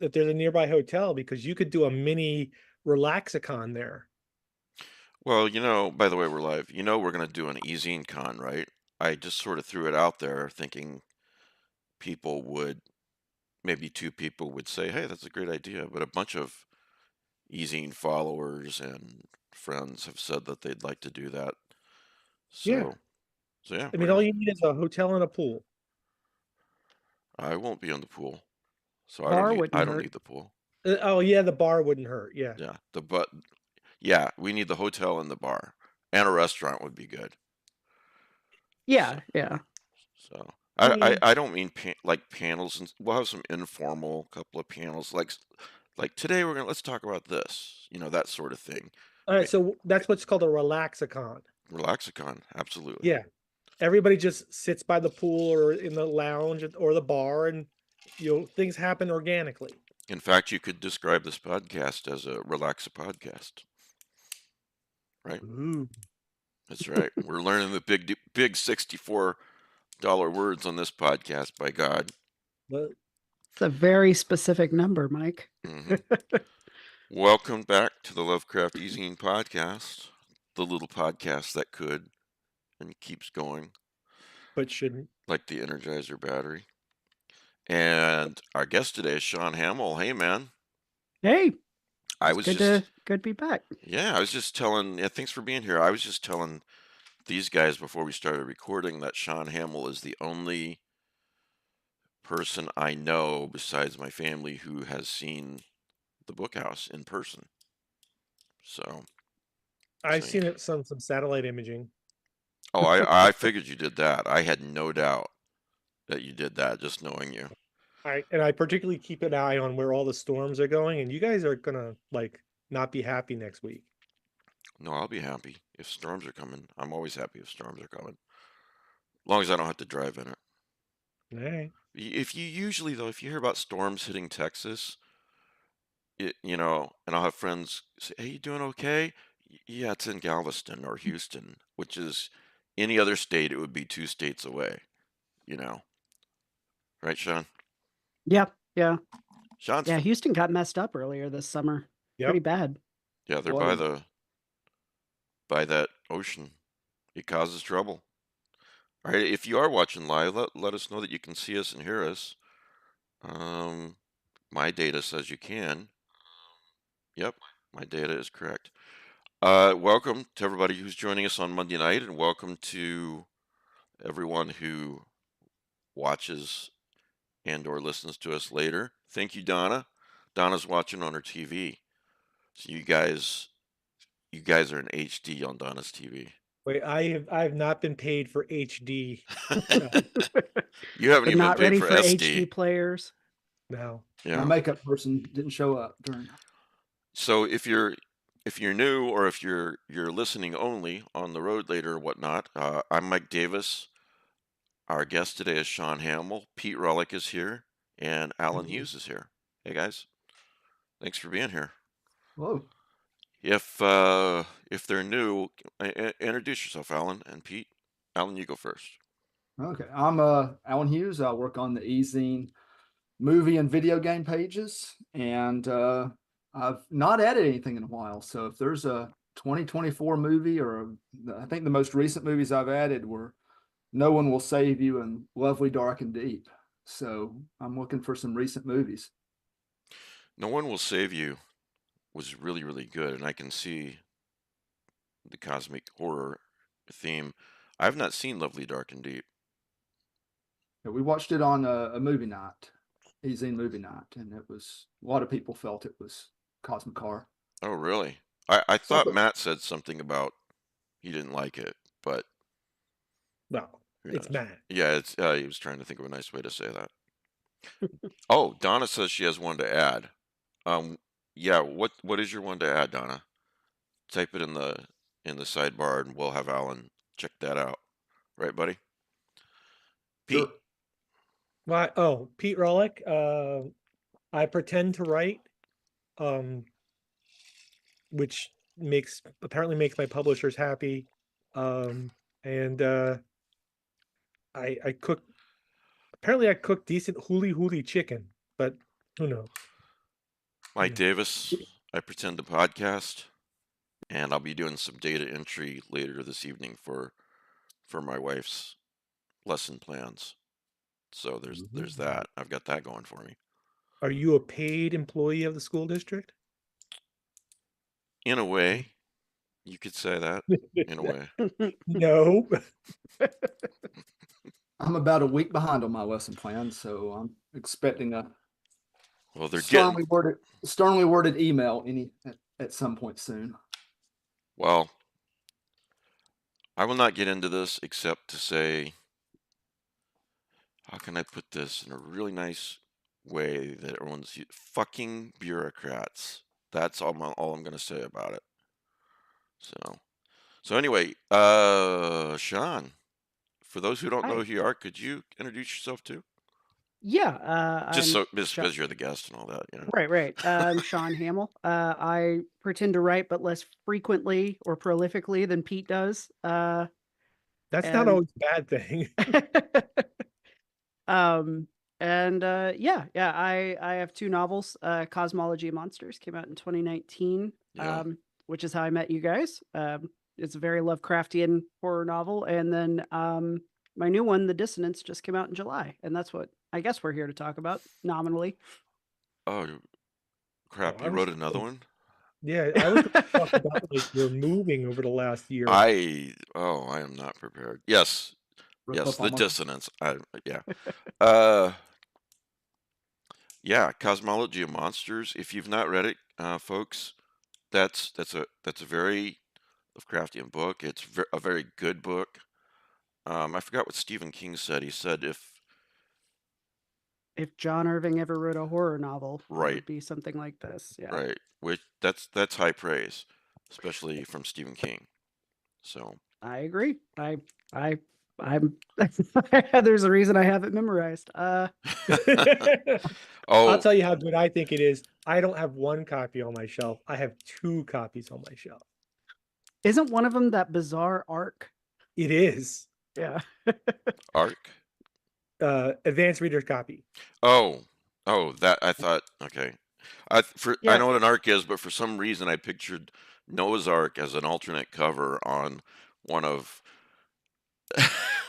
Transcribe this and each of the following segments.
if there's a nearby hotel, because you could do a mini relaxicon there. Well, by the way, we're live. We're going to do an e-zine con, right? I just sort of threw it out there thinking people would, maybe two people would say, hey, that's a great idea. But a bunch of e-zine followers and friends have said that they'd like to do that. Yeah. So yeah, I we're mean, all gonna, you need is a hotel and a pool. I won't be on the pool. So I don't Bar need, wouldn't I don't hurt. need the pool. Oh yeah, the bar wouldn't hurt. Yeah. Yeah. Yeah, we need the hotel and the bar and a restaurant would be good. So, Yeah, yeah. So I I mean, I don't mean like panels, and we'll have some informal couple of panels like today let's talk about this, that sort of thing. all right, Ma- so that's what's called a relaxicon. Relaxicon, absolutely. Yeah. Everybody just sits by the pool or in the lounge or the bar, and things happen organically. In fact, you could describe this podcast as a relaxa podcast, right? Ooh. That's right. We're learning the big $64 words on this podcast, by God. But It's a very specific number, Mike. hmm Welcome back to the Lovecraft Easing Podcast, the little podcast that could and keeps going shouldn't. like the Energizer battery. And our guest today is Shaun Hamill. Hey, man. Hey, I it's was good to just, be back. yeah, I was just telling, yeah, thanks for being here. I was just telling these guys before we started recording that Shaun Hamill is the only person I know besides my family who has seen the book house in person. So, I've so seen it some satellite imaging. oh, I figured you did that. I had no doubt that you did that, just knowing you. I particularly keep an eye on where all the storms are going, and you guys are gonna like not be happy next week. No, I'll be happy if storms are coming. I'm always happy if storms are coming, as long as I don't have to drive in it. All right. If you usually though, if you hear about storms hitting Texas, and I'll have friends say, "Hey, you doing okay?" Yeah, it's in Galveston or Houston, which is any other state, it would be 2 states away. You know, right, Sean? Yeah, yeah. Sean's, Yeah, Houston got messed up earlier this summer. Pretty Yep. bad. yeah, they're Flooded. by that ocean. It causes trouble. All right, if you are watching live, let us know that you can see us and hear us. Um, my data says you can. Yep, my data is correct. Welcome to everybody who's joining us on Monday night, and welcome to everyone who watches and or listens to us later. Thank you, Donna. Donna's watching on her TV. So you guys are in HD on Donna's TV. Wait, I have not been paid for HD. You haven't But even been not paid ready for for SD. HD players. No. My Yeah. makeup person didn't show up during. So if you're new or if you're listening only on the road later or whatnot, I'm Mike Davis. Our guest today is Shaun Hamill. Pete Rollick is here, and Alan Hughes is here. Hey guys, thanks for being here. Whoa. If they're new, introduce yourself, Alan and Pete. Alan, you go first. Okay. I'm Alan Hughes. I work on the ezine movie and video game pages, and I've not added anything in a while. So if there's a 2024 movie, I think the most recent movies I've added were No One Will Save You and Lovely, Dark and Deep. So I'm looking for some recent movies. No One Will Save You was really, really good, and I can see the cosmic horror theme. I've not seen Lovely, Dark and Deep. Yeah, we watched it on a movie night, ezine movie night, and it was a lot of people felt it was cosmic horror. Oh, really? I It's like thought Matt said something about he didn't like it, but Well, who it's knows? Matt. Yeah, he was trying to think of a nice way to say that. Oh, Donna says she has one to add. Um, yeah, what is your one to add, Donna? Type it in the sidebar, and we'll have Alan check that out. Right, buddy? Pete. Sure. Why? Oh, Pete Rollick. I pretend to write, um, which apparently makes my publishers happy. And I cook. Apparently, I cook decent huli huli chicken, but who knows? Mike Davis. I pretend to podcast, and I'll be doing some data entry later this evening for my wife's lesson plans. So there's that. I've got that going for me. Are you a paid employee of the school district? In a way, you could say that. In a way. No. I'm about a week behind on my lesson plan, so I'm expecting a Well, they're sternly worded email at some point soon. Well, I will not get into this except to say, how can I put this in a really nice way that everyone's fucking bureaucrats. That's all I'm going to say about it. So anyway, Shaun, for those who don't know Hi. who you are, could you introduce yourself too? Yeah, Just I'm because you're the guest and all that, you know. right. I'm Shaun Hamill. I pretend to write, but less frequently or prolifically than Pete does. That's not and always a bad thing. I have 2 novels. Cosmology of Monsters came out in 2019, Yeah. which is how I met you guys. It's a very Lovecraftian horror novel, and then my new one, The Dissonance, just came out in July, and that's what I guess we're here to talk about nominally. Oh crap! You wrote another one? Yeah, I was going to talk about like you're moving over the last year. I am not prepared. Yes, The Dissonance. Yeah, Cosmology of Monsters. If you've not read it, folks, that's a very Lovecraftian book. It's a very good book. I forgot what Stephen King said. He said If John Irving ever wrote a horror novel, it Right. would be something like this. Yeah. Right, which that's high praise, especially from Stephen King. So I agree. I'm there's a reason I have it memorized. I'll oh, tell you how good I think it is. I don't have 1 copy on my shelf. I have 2 copies on my shelf. Isn't one of them that bizarre arc? It is. Yeah. Arc? Advanced reader's copy. Oh, that I thought. Okay, I Yeah. know what an arc is, but for some reason I pictured Noah's Ark as an alternate cover on one of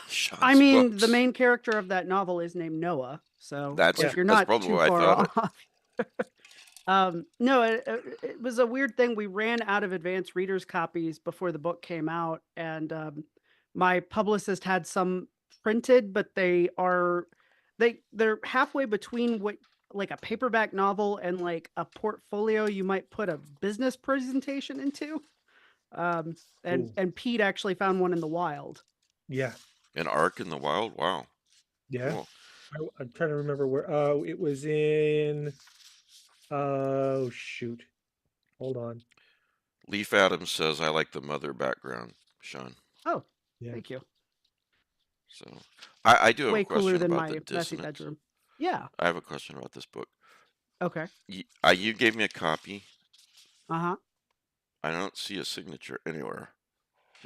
Shaun's I mean, books. the main character of that novel is named Noah, so That's you're not probably too what I far thought. off. No, it was a weird thing. We ran out of advanced readers copies before the book came out, and my publicist had some printed, but they're halfway between what like a paperback novel and like a portfolio you might put a business presentation into. And Pete actually found one in the wild. Yeah. An arc in the wild? Wow. Yeah. Cool. I'm trying to remember where. It was in. Oh shoot! Hold on. Leaf Adams says, "I like the mother background, Shaun." Oh, Yeah. thank you. So I do have Way a question cooler than about my the messy Dissonance. bedroom. Yeah. I have a question about this book. Okay. You gave me a copy. Uh-huh. I don't see a signature anywhere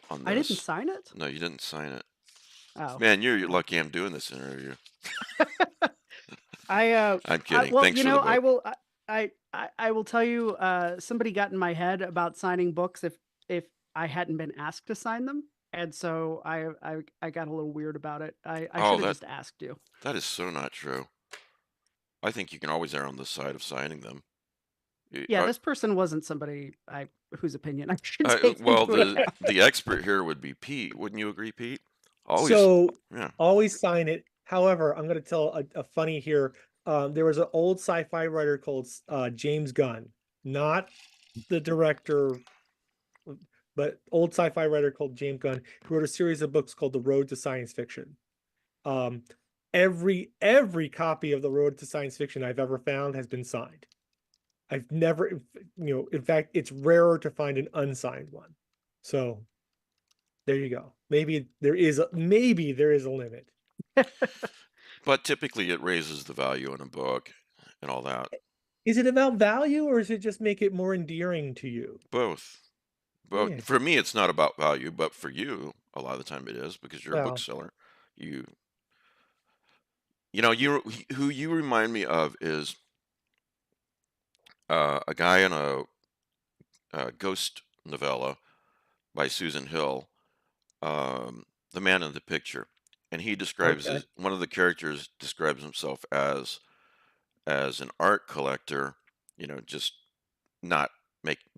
on this. I didn't sign it? No, you didn't sign it. Oh. Man, you're lucky I'm doing this interview. I'm kidding. Well, Thanks you for know, the book. I will tell you, somebody got in my head about signing books if I hadn't been asked to sign them. And so I got a little weird about it. I should have just asked you. That is so not true. I think you can always err on the side of signing them. Yeah, this person wasn't somebody whose opinion I should take. Well, the expert here would be Pete. Wouldn't you agree, Pete? Always sign it. However, I'm going to tell a funny here. There was an old sci-fi writer called James Gunn, not the director, but old sci-fi writer called James Gunn, who wrote a series of books called The Road to Science Fiction. Every copy of The Road to Science Fiction I've ever found has been signed. I've never, in fact, it's rarer to find an unsigned one. So there you go. Maybe there is a limit. But typically it raises the value in a book and all that. Is it about value, or is it just make it more endearing to you? Both. Yeah. For me, it's not about value, but for you, a lot of the time it is, because you're a bookseller. Who you remind me of is a guy in a ghost novella by Susan Hill, The Man in the Picture, and he describes Okay. one of the characters describes himself as an art collector, just not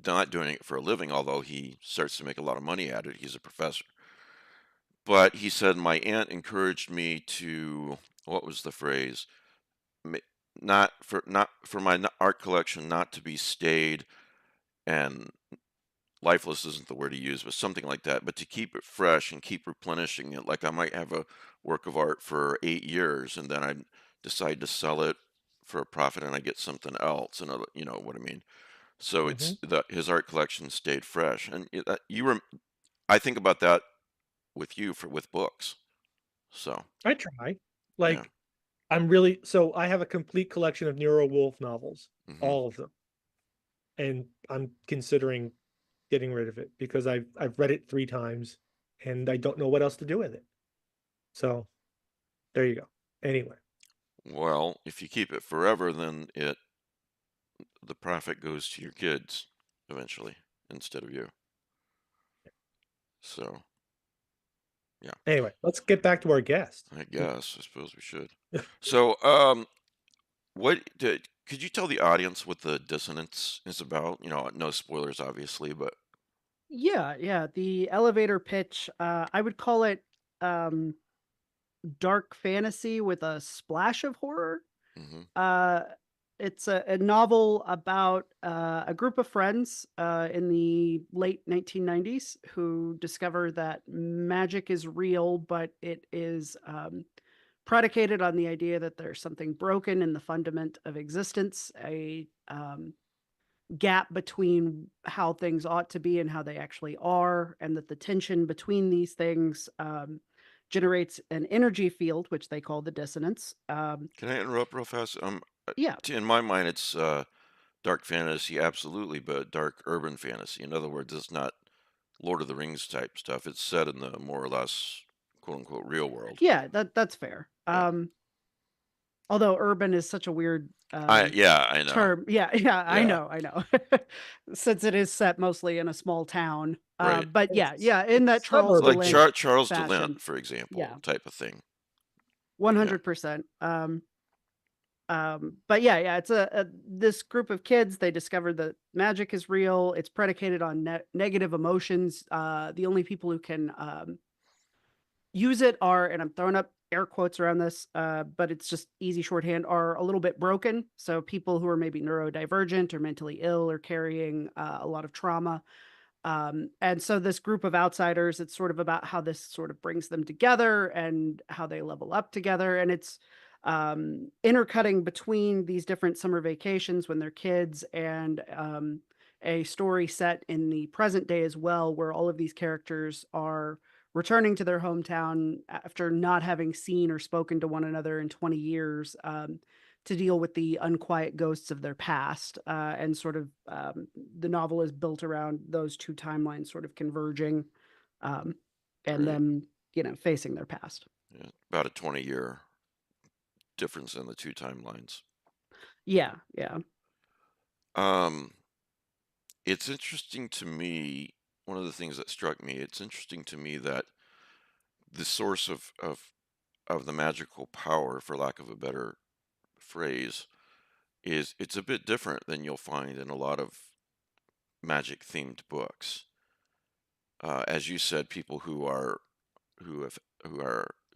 not doing it for a living, although he starts to make a lot of money at it. He's a professor. But he said, my aunt encouraged me to, what was the phrase? Ma- not for my art collection not to be staid and lifeless isn't the word he used, but something like that, but to keep it fresh and keep replenishing it. Like I might have a work of art for 8 years and then I decide to sell it for a profit and I get something else. And you know what I mean? So Hmm. his art collection stayed fresh. And I think about that with with books. So I try. yeah. Like, so I have a complete collection of Nero Wolfe novels, Hmm. all of them. And I'm considering getting rid of it because I've read it 3 times and I don't know what else to do with it. So there you go. Anyway, Well, if you keep it forever, then the profit goes to your kids eventually instead of you. So yeah, let's get back to our guest. I suppose we should. So could you tell the audience what the dissonance is about? No spoilers, obviously, but Yeah. The elevator pitch, I would call it um, dark fantasy with a splash of horror. hmm Uh, it's a novel about a group of friends in the late 1990s who discover that magic is real, but it is predicated on the idea that there's something broken in the fundament of existence, a gap between how things ought to be and how they actually are, and that the tension between these things generates an energy field, which they call the dissonance. can I interrupt real fast? Yeah, In my mind, it's dark fantasy, absolutely, but dark urban fantasy. In other words, it's not Lord of the Rings type stuff. It's set in the more or less quote unquote real world. yeah, that's fair. Yeah. Although urban is such a weird I know. term. Yeah, Yeah. I know. Since it is set mostly in a small town. Right. But It's in that Charles suburban Like DeLint too. Charles fashion. DeLint, for example, Yeah, type of thing. Yeah. 100%. But yeah, it's this group of kids. They discover that magic is real. It's predicated on negative emotions. The only people who can use it are, and I'm throwing up air quotes around this, but it's just easy shorthand, are a little bit broken. So people who are maybe neurodivergent or mentally ill or carrying a lot of trauma. And so this group of outsiders, it's sort of about how this sort of brings them together and how they level up together. And it's intercutting between these different summer vacations when they're kids and a story set in the present day as well, where all of these characters are returning to their hometown after not having seen or spoken to one another in 20 years. To deal with the unquiet ghosts of their past. And sort of the novel is built around those two timelines sort of converging um, and Right. them, facing their past. Yeah. About a 20-year difference in the two timelines. Yeah. Um, it's interesting to me. One of the things that struck me, it's interesting to me that the source of the magical power, for lack of a better phrase, it's a bit different than you'll find in a lot of magic themed books. As you said, people who have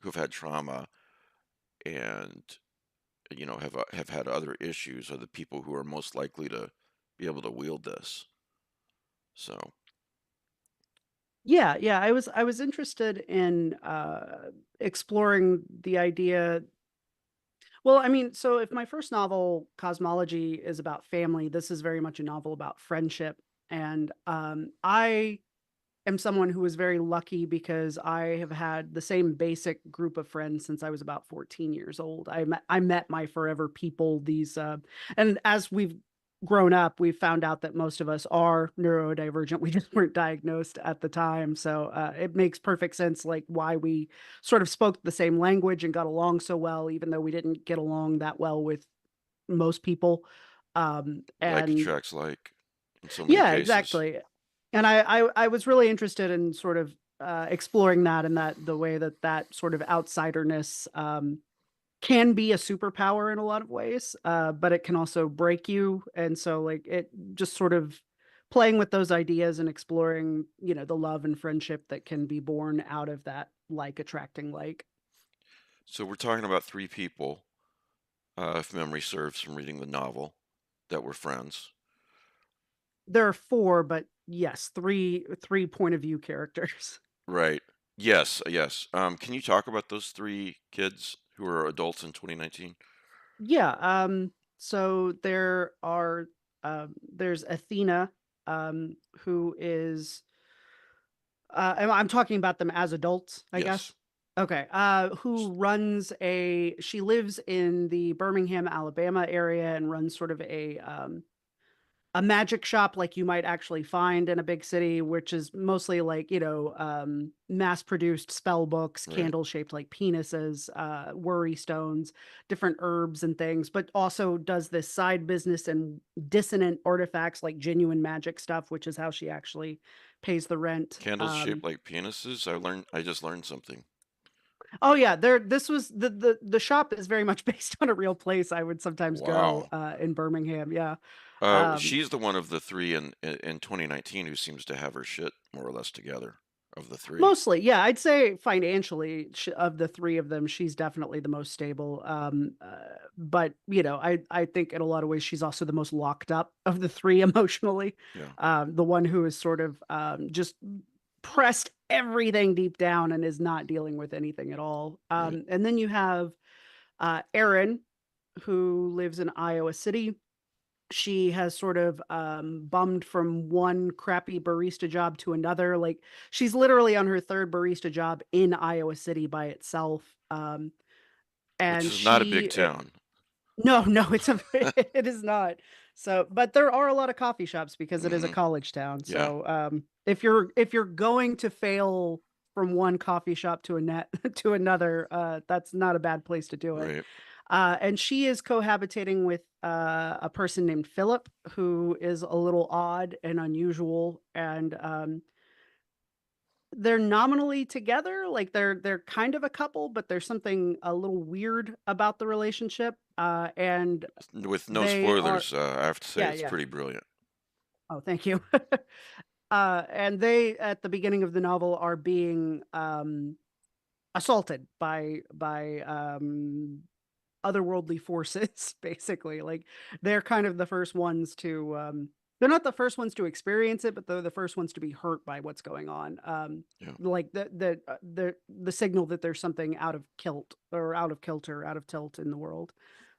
who've had trauma and have had other issues are the people who are most likely to be able to wield this. So Yeah. I was interested in exploring the idea. Well, I mean, so if my first novel, Cosmology, is about family, this is very much a novel about friendship. And I am someone who is very lucky because I have had the same basic group of friends since I was about 14 years old. I met my forever people. And as we've grown up, we've found out that most of us are neurodivergent. We just weren't diagnosed at the time. So it makes perfect sense, like why we sort of spoke the same language and got along so well, even though we didn't get along that well with most people. And attracts like in so many yeah, cases. exactly. And I was really interested in sort of exploring that, and the way that sort of outsiderness can be a superpower in a lot of ways, but it can also break you. And so like it just sort of playing with those ideas and exploring, the love and friendship that can be born out of that, like attracting like. So we're talking about three people, if memory serves from reading the novel, that were friends. There are four, but yes, three point of view characters. Right. Yes, yes. Can you talk about those three kids who are adults in 2019? Yeah. So there's Athena, who is I'm talking about them as adults, I Yes. guess. Okay. She lives in the Birmingham, Alabama area, and runs sort of a magic shop like you might actually find in a big city, which is mostly like, mass produced spell books, Right. candles shaped like penises, worry stones, different herbs and things, but also does this side business and dissonant artifacts like genuine magic stuff, which is how she actually pays the rent. Candles shaped like penises? I just learned something. Oh yeah, this was the shop is very much based on a real place I would sometimes go Wow. in Birmingham. Yeah. She's the one of the three in 2019 who seems to have her shit more or less together of the three. Mostly, yeah. I'd say financially, of the three of them, she's definitely the most stable. But I think in a lot of ways she's also the most locked up of the three emotionally. Yeah. The one who is sort of just pressed everything deep down and is not dealing with anything at all. Right. And then you have Erin, who lives in Iowa City. She has sort of bummed from one crappy barista job to another. Like she's literally on her third barista job in Iowa City by itself. Which And is not a big town. no, it is not. So, but there are a lot of coffee shops because it is a college town. Yeah. So, if you're going to fail from one coffee shop to to another, that's not a bad place to do it. Right. And she is cohabitating with a person named Philip, who is a little odd and unusual, and they're nominally together, like they're kind of a couple, but there's something a little weird about the relationship. And With no they are, spoilers, I have to say it's yeah. pretty brilliant. Oh, thank you. And they, at the beginning of the novel, are being assaulted by otherworldly forces, basically. Like they're kind of the first ones to they're not the first ones to experience it, but they're the first ones to be hurt by what's going on. Yeah. Like the signal that there's something out of kilt or out of kilter, out of tilt in the world.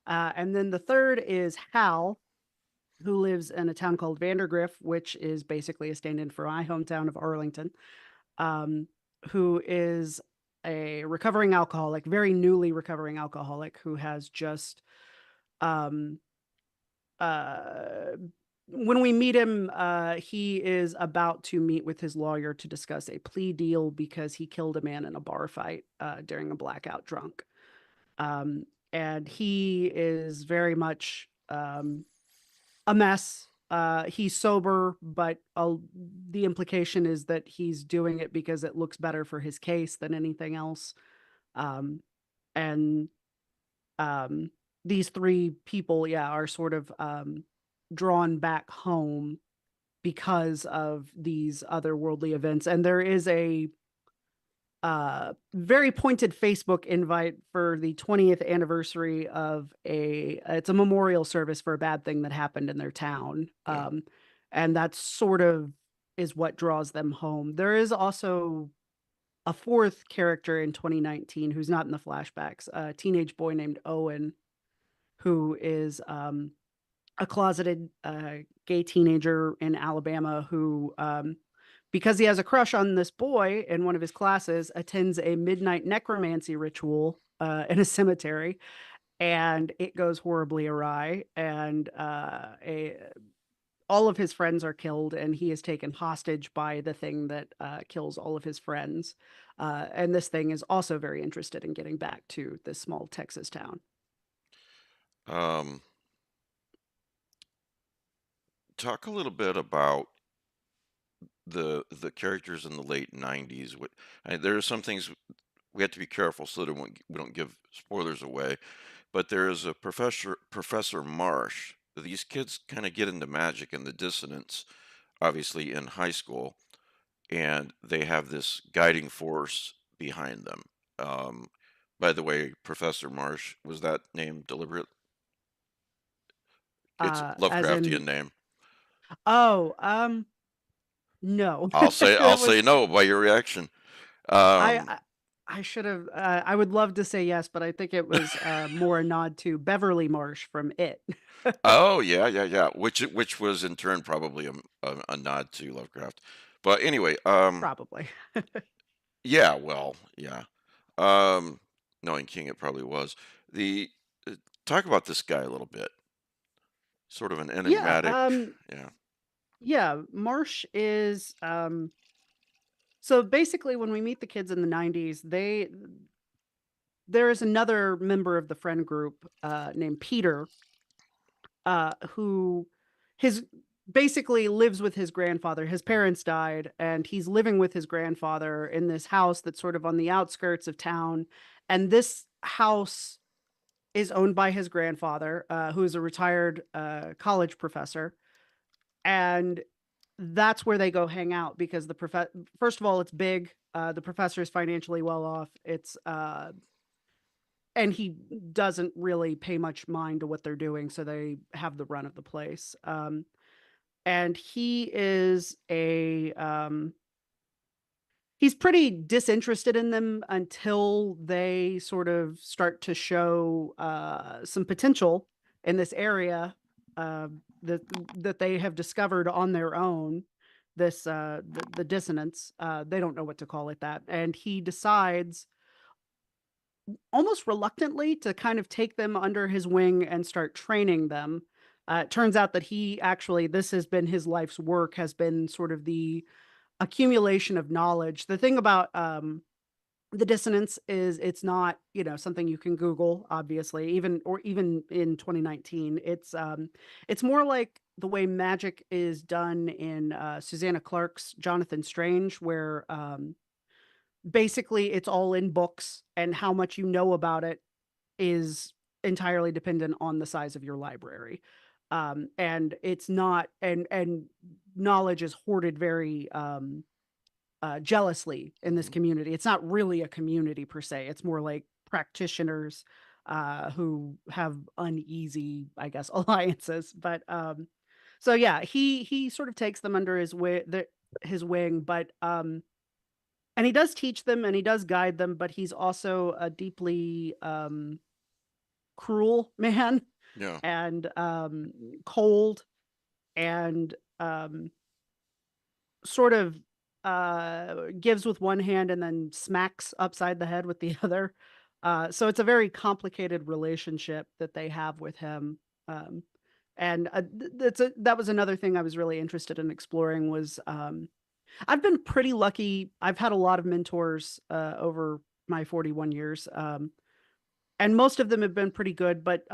And then the third is Hal, who lives in a town called Vandergriff, which is basically a stand-in for my hometown of Arlington, who is a recovering alcoholic, very newly recovering alcoholic, who has just um uh when we meet him, he is about to meet with his lawyer to discuss a plea deal because he killed a man in a bar fight during a blackout drunk. And he is very much a mess. He's sober, but the implication is that he's doing it because it looks better for his case than anything else. And these three people, yeah, are sort of drawn back home because of these otherworldly events. And there is a very pointed Facebook invite for the 20th anniversary of it's a memorial service for a bad thing that happened in their town. Yeah. And that sort of is what draws them home. There is also a fourth character in 2019 who's not in the flashbacks, a teenage boy named Owen, who is a closeted gay teenager in Alabama who, because he has a crush on this boy in one of his classes, attends a midnight necromancy ritual in a cemetery, and it goes horribly awry. And all of his friends are killed, and he is taken hostage by the thing that kills all of his friends. And this thing is also very interested in getting back to this small Texas town. Um, talk a little bit about the characters in the late '90s. There are some things we have to be careful so that we don't give spoilers away. But there is a Professor Marsh. These kids kind of get into magic and the dissonance, obviously in high school, and they have this guiding force behind them. Um, by the way, Professor Marsh, was that name deliberate? It's a As Lovecraftian in, name. oh, no. I'll That say was no by your reaction. I Um, I I should have I would love to say yes, but I think it was more a nod to Beverly Marsh from It. oh yeah, yeah, yeah. Which was in turn probably a nod to Lovecraft. But anyway, Probably. yeah, well, yeah. Um, knowing King, it probably was. The talk about this guy a little bit. Sort of an Yeah, enigmatic. Yeah. yeah, Marsh is so basically when we meet the kids in the 90s, there is another member of the friend group named Peter who his basically lives with his grandfather. His parents died, and he's living with his grandfather in this house that's sort of on the outskirts of town. And this house is owned by his grandfather, who is a retired college professor. And that's where they go hang out because first of all, it's big. The professor is financially well off. And he doesn't really pay much mind to what they're doing, so they have the run of the place. And he's pretty disinterested in them until they sort of start to show some potential in this area uh, that they have discovered on their own. The dissonance. They don't know what to call it that, and he decides almost reluctantly to kind of take them under his wing and start training them. It turns out that this has been his life's work, has been sort of the accumulation of knowledge. The thing about the dissonance is it's not, something you can Google, obviously, even in 2019. It's more like the way magic is done in Susanna Clark's Jonathan Strange, where basically it's all in books, and how much you know about it is entirely dependent on the size of your library. And it's not, and knowledge is hoarded very jealously in this Mhm. community. It's not really a community per se. It's more like practitioners who have uneasy, I guess, alliances. But so yeah, he sort of takes them under his wing, but and he does teach them and he does guide them, but he's also a deeply cruel man Yeah. and cold and sort of gives with one hand and then smacks upside the head with the other. So it's a very complicated relationship that they have with him. Um, and that was another thing I was really interested in exploring was I've been pretty lucky. I've had a lot of mentors over my 41 years. And most of them have been pretty good, but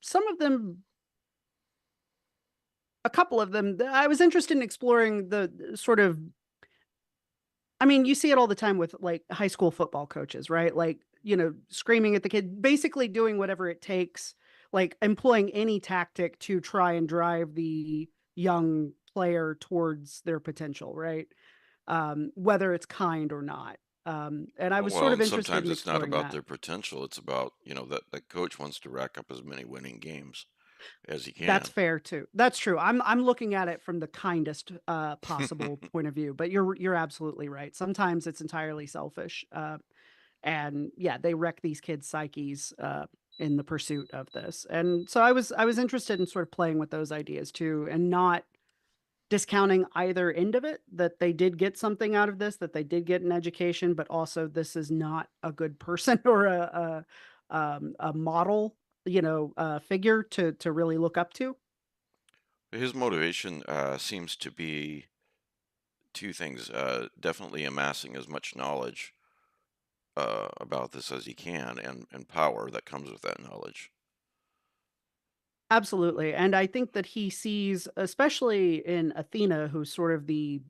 some of them, a couple of them, I was interested in exploring the sort of, I mean, you see it all the time with like high school football coaches, right? Like, screaming at the kid, basically doing whatever it takes, like employing any tactic to try and drive the young player towards their potential, right? Whether it's kind or not. And I Oh, was sort well, of and interested sometimes in it's not exploring about that. their potential. It's about, that coach wants to rack up as many winning games as he That's can. fair too. That's true. I'm looking at it from the kindest possible point of view, but you're absolutely right. Sometimes it's entirely selfish. And yeah, they wreck these kids' psyches in the pursuit of this. And so I was interested in sort of playing with those ideas too, and not discounting either end of it, that they did get something out of this, that they did get an education, but also this is not a good person or a model, figure to really look up to. His motivation seems to be two things. Definitely amassing as much knowledge about this as he can, and power that comes with that knowledge. Absolutely. And I think that he sees, especially in Athena, who's sort of the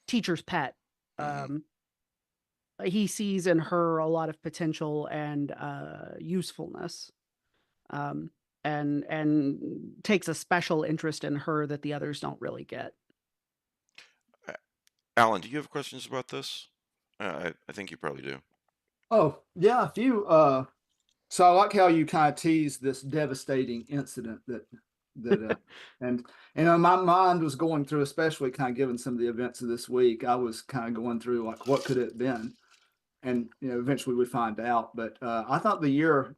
teacher's pet, Mm-hmm. he sees in her a lot of potential and usefulness. Um, and takes a special interest in her that the others don't really get. Alan, do you have questions about this? I think you probably do. Oh, yeah, a few. So I like how you kind of teased this devastating incident and my mind was going through, especially kind of given some of the events of this week. I was kind of going through like what could it have been, and eventually we find out. But I thought the year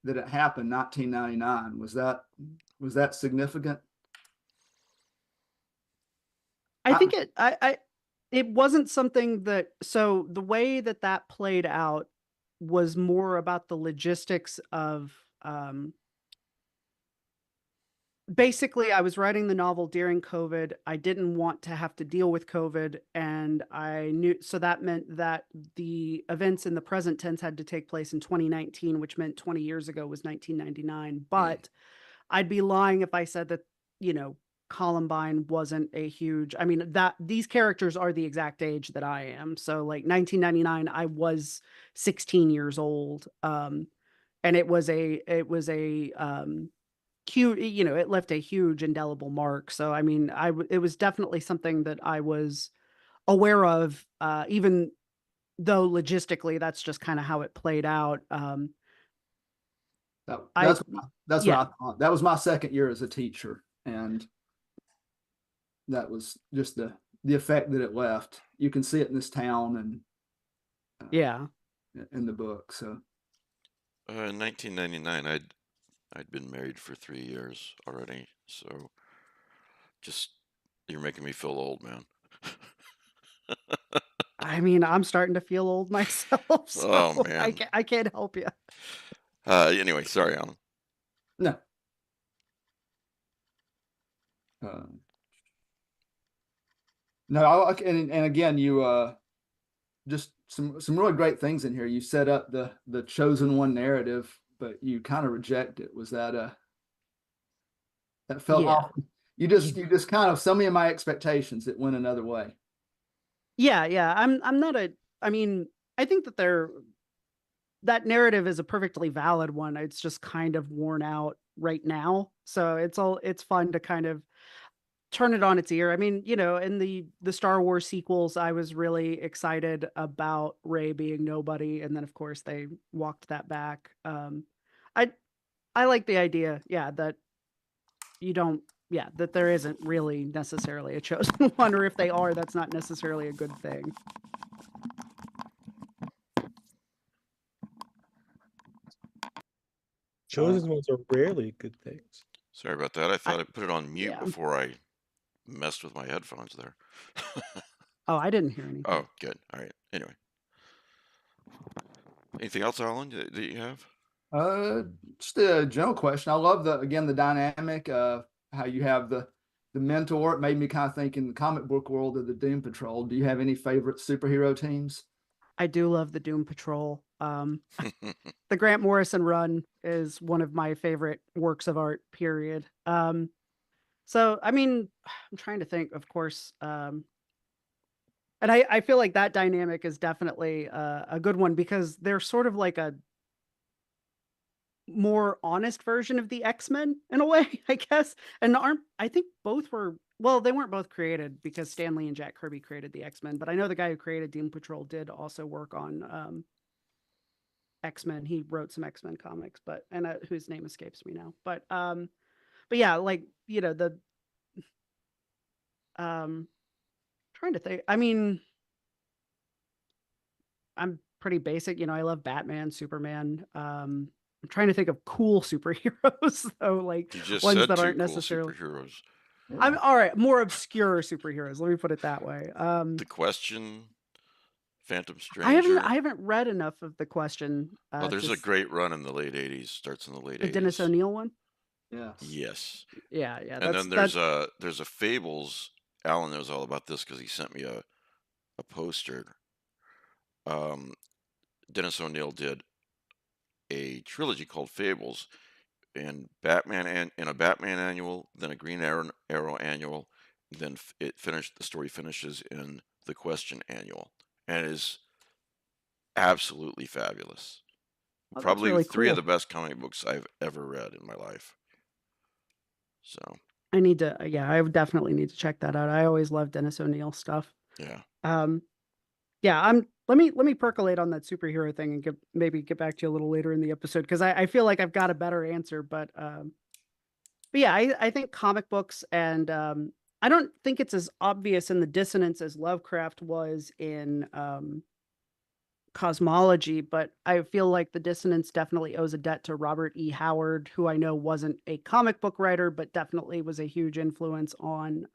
that it happened, 1999, was that significant? I think it wasn't something that, so the way that that played out was more about the logistics of, basically I was writing the novel during COVID. I didn't want to have to deal with COVID, and I knew, so that meant that the events in the present tense had to take place in 2019, which meant 20 years ago was 1999. But I'd be lying if I said that, Columbine wasn't a huge, I mean, that these characters are the exact age that I am. So like 1999, I was 16 years old. And it was a cute, it left a huge indelible mark. So, I mean, it was definitely something that I was aware of, even though logistically that's just kind of how it played out. That's what Yeah. I thought. That was my second year as a teacher, and that was just the effect that it left. You can see it in this town and Yeah. in the book. So In 1999, I'd been married for 3 years already, so just you're making me feel old, man. I mean, I'm starting to feel old myself, so Oh man. I can't help you. Anyway, sorry, Alan. no. No, and again, you just some really great things in here. You set up the chosen one narrative, but you kind of reject it. Was that that felt Yeah. off? You just kind of, some of my expectations, it went another way. Yeah. I'm not I mean, I think that that narrative is a perfectly valid one. It's just kind of worn out right now. So it's fun to kind of turn it on its ear. I mean, in the Star Wars sequels, I was really excited about Rey being nobody, and then of course they walked that back. I like the idea, that you don't, that there isn't really necessarily a chosen one, or if they are, that's not necessarily a good thing. Chosen ones are rarely good things. Sorry about that. I thought I put it on mute yeah. before I messed with my headphones there. Oh, I didn't hear anything. Oh, good. All right. Anyway. Anything else, Alan, that you have? Just a general question. I love the dynamic, how you have the mentor. It made me kind of think in the comic book world of the Doom Patrol. Do you have any favorite superhero teams? I do love the Doom Patrol. The Grant Morrison run is one of my favorite works of art, period. So, I mean, I'm trying to think, of course. And I feel like that dynamic is definitely a good one because they're sort of like a more honest version of the X-Men in a way, I guess. And I think both were, well, they weren't both created because Stan Lee and Jack Kirby created the X-Men, but I know the guy who created Doom Patrol did also work on X-Men. He wrote some X-Men comics, but whose name escapes me now. But yeah, like, trying to think. I mean, I'm pretty basic, I love Batman, Superman. I'm trying to think of cool superheroes, though, like You just ones said that two aren't cool necessarily. superheroes. I'm all right, more obscure superheroes. Let me put it that way. The Question, Phantom I Stranger. haven't read enough of The Question. Oh, there's a great run in the late 80s. Starts in the late the 80s. Dennis O'Neil one. Yes. Yeah. And then there's a Fables. Alan knows all about this because he sent me a poster. Dennis O'Neil did a trilogy called Fables, in Batman and in a Batman annual, then a Green Arrow annual, then the story finishes in the Question annual, and it is absolutely fabulous. Oh, that's Probably really 3 of cool. the best comic books I've ever read in my life. So I need to, yeah, I definitely need to check that out. I always love Dennis O'Neil stuff. yeah. Yeah, let me percolate on that superhero thing and maybe get back to you a little later in the episode, because I feel like I've got a better answer, but yeah, I think comic books, and I don't think it's as obvious in the dissonance as Lovecraft was in cosmology, but I feel like the dissonance definitely owes a debt to Robert E. Howard, who I know wasn't a comic book writer, but definitely was a huge influence on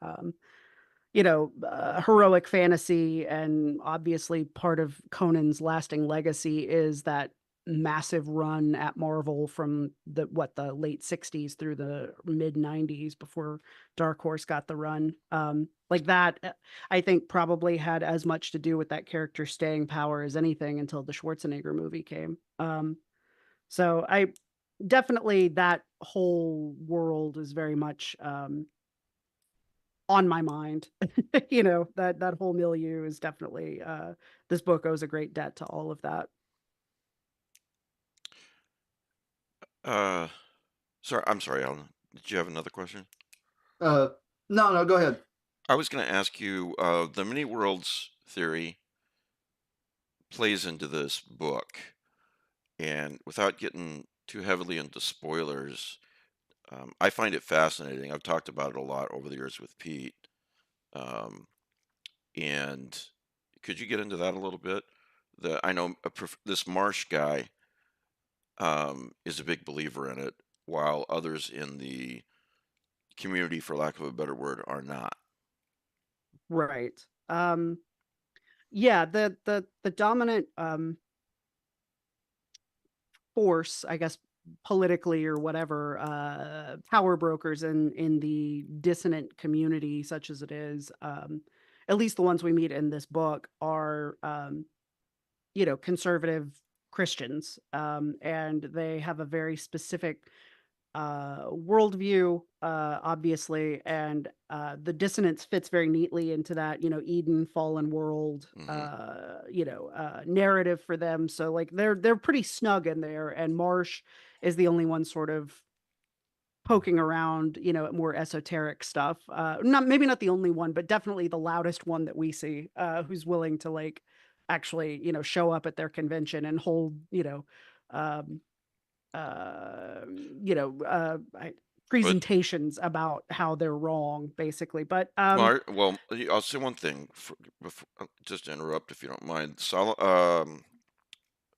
heroic fantasy. And obviously part of Conan's lasting legacy is that massive run at Marvel from the late 60s through the mid 90s before Dark Horse got the run. Like that, I think probably had as much to do with that character staying power as anything until the Schwarzenegger movie came. So I definitely, that whole world is very much on my mind. That whole milieu is definitely, this book owes a great debt to all of that. I'm sorry, Alan. Did you have another question? No, go ahead. I was going to ask you, the mini worlds theory plays into this book, and without getting too heavily into spoilers, I find it fascinating. I've talked about it a lot over the years with Pete. And could you get into that a little bit? I know this Marsh guy is a big believer in it, while others in the community, for lack of a better word, are not. Right. Yeah, the dominant force, I guess, politically or whatever, power brokers in the dissonant community, such as it is, at least the ones we meet in this book, are conservative Christians, and they have a very specific worldview, obviously, and the dissonance fits very neatly into that, Eden fallen world, narrative for them. So like they're pretty snug in there, and Marsh is the only one sort of poking around, at more esoteric stuff. Maybe not the only one, but definitely the loudest one that we see, who's willing to like actually, show up at their convention and hold, um, uh, But presentations about how they're wrong, basically. But well, I'll say one thing before, just to interrupt, if you don't mind.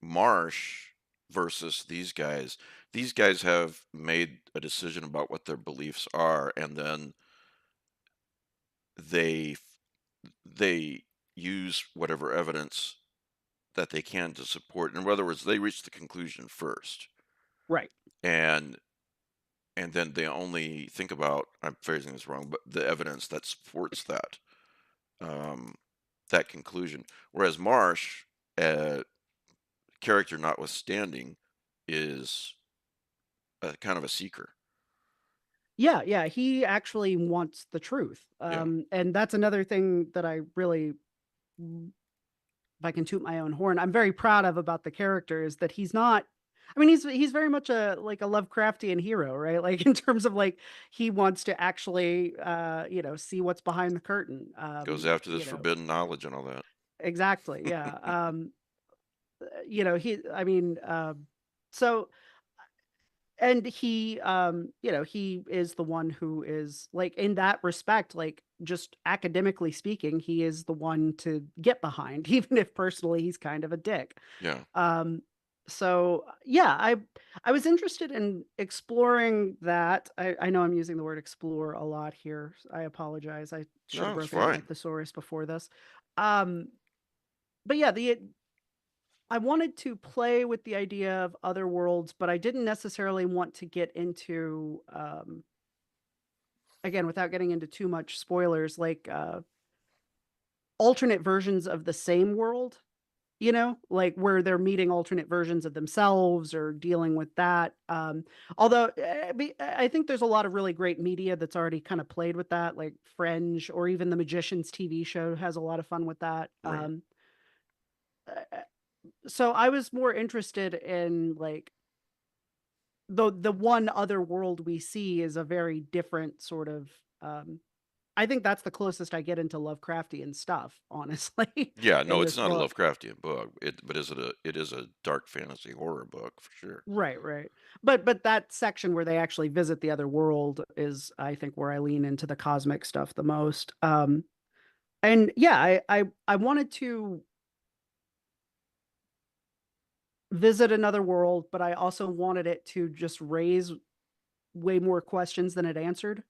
Marsh versus these guys. These guys have made a decision about what their beliefs are, and then they they use whatever evidence that they can to support. In other words, they reach the conclusion first, right. and then they only think about, I'm phrasing this wrong, but the evidence that supports um, that conclusion. Whereas Marsh, character notwithstanding, is kind of a seeker. Yeah, he actually wants the truth. Yeah. And that's another thing that I really, if I can toot my own horn, I'm very proud of about the character, is that he's not, I mean, he's very much a Lovecraftian hero, right? Like in terms of like he wants to actually see what's behind the curtain. Goes after this forbidden knowledge and all that. Exactly. Yeah. He, I mean, so, and he, he is the one who is like, in that respect, like just academically speaking, he is the one to get behind, even if personally he's kind of a dick. Yeah. So yeah, I was interested in exploring that. I know I'm using the word explore a lot here. I apologize. I should have No, it's broken out my fine. thesaurus before this. But yeah, I wanted to play with the idea of other worlds, but I didn't necessarily want to get into, again, without getting into too much spoilers, like alternate versions of the same world. you know, like where they're meeting alternate versions of themselves or dealing with that. Although I think there's a lot of really great media that's already kind of played with that, like Fringe or even the Magicians TV show has a lot of fun with that. Right. Uh, so I was more interested in like the one other world we see is a very different sort of I think that's the closest I get into Lovecraftian stuff, honestly, Yeah, no, in it's this not a book. Lovecraftian book. But it is a dark fantasy horror book for sure. Right, right. But that section where they actually visit the other world is I think where I lean into the cosmic stuff the most. And yeah, I wanted to visit another world, but I also wanted it to just raise way more questions than it answered.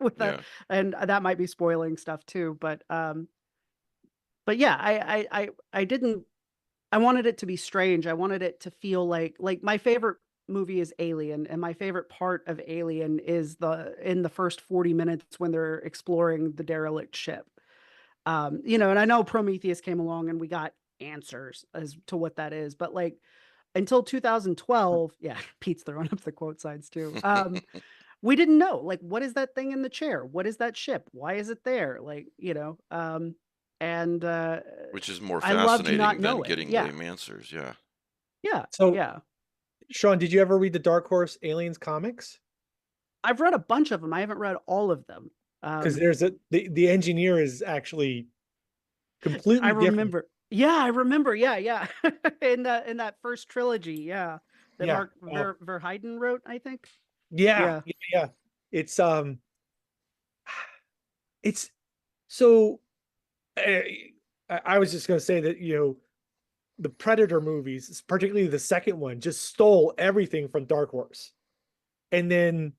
With that, Yeah. and that might be spoiling stuff too. But yeah, I didn't. I wanted it to be strange. I wanted it to feel like my favorite movie is Alien, and my favorite part of Alien is in the first 40 minutes when they're exploring the derelict ship. You know, and I know Prometheus came along and we got answers as to what that is, but like until 2012, yeah, Pete's throwing up the quote signs too. We didn't know, like, what is that thing in the chair? What is that ship? Why is it there? Like, you know, and Which is more I loved not fascinating than knowing. getting the Yeah, answers. Yeah. yeah, So, yeah. Sean, did you ever read the Dark Horse Aliens comics? I've read a bunch of them. I haven't read all of them. Because Um, there's the engineer is actually I completely different. remember. Yeah, I remember. Yeah, yeah. In that first trilogy, yeah, that Yeah. Mark Verheiden wrote, I think. Yeah. Yeah. Yeah. Yeah. It's it's so I was just gonna say that, the Predator movies, particularly the second one, just stole everything from Dark Horse. And then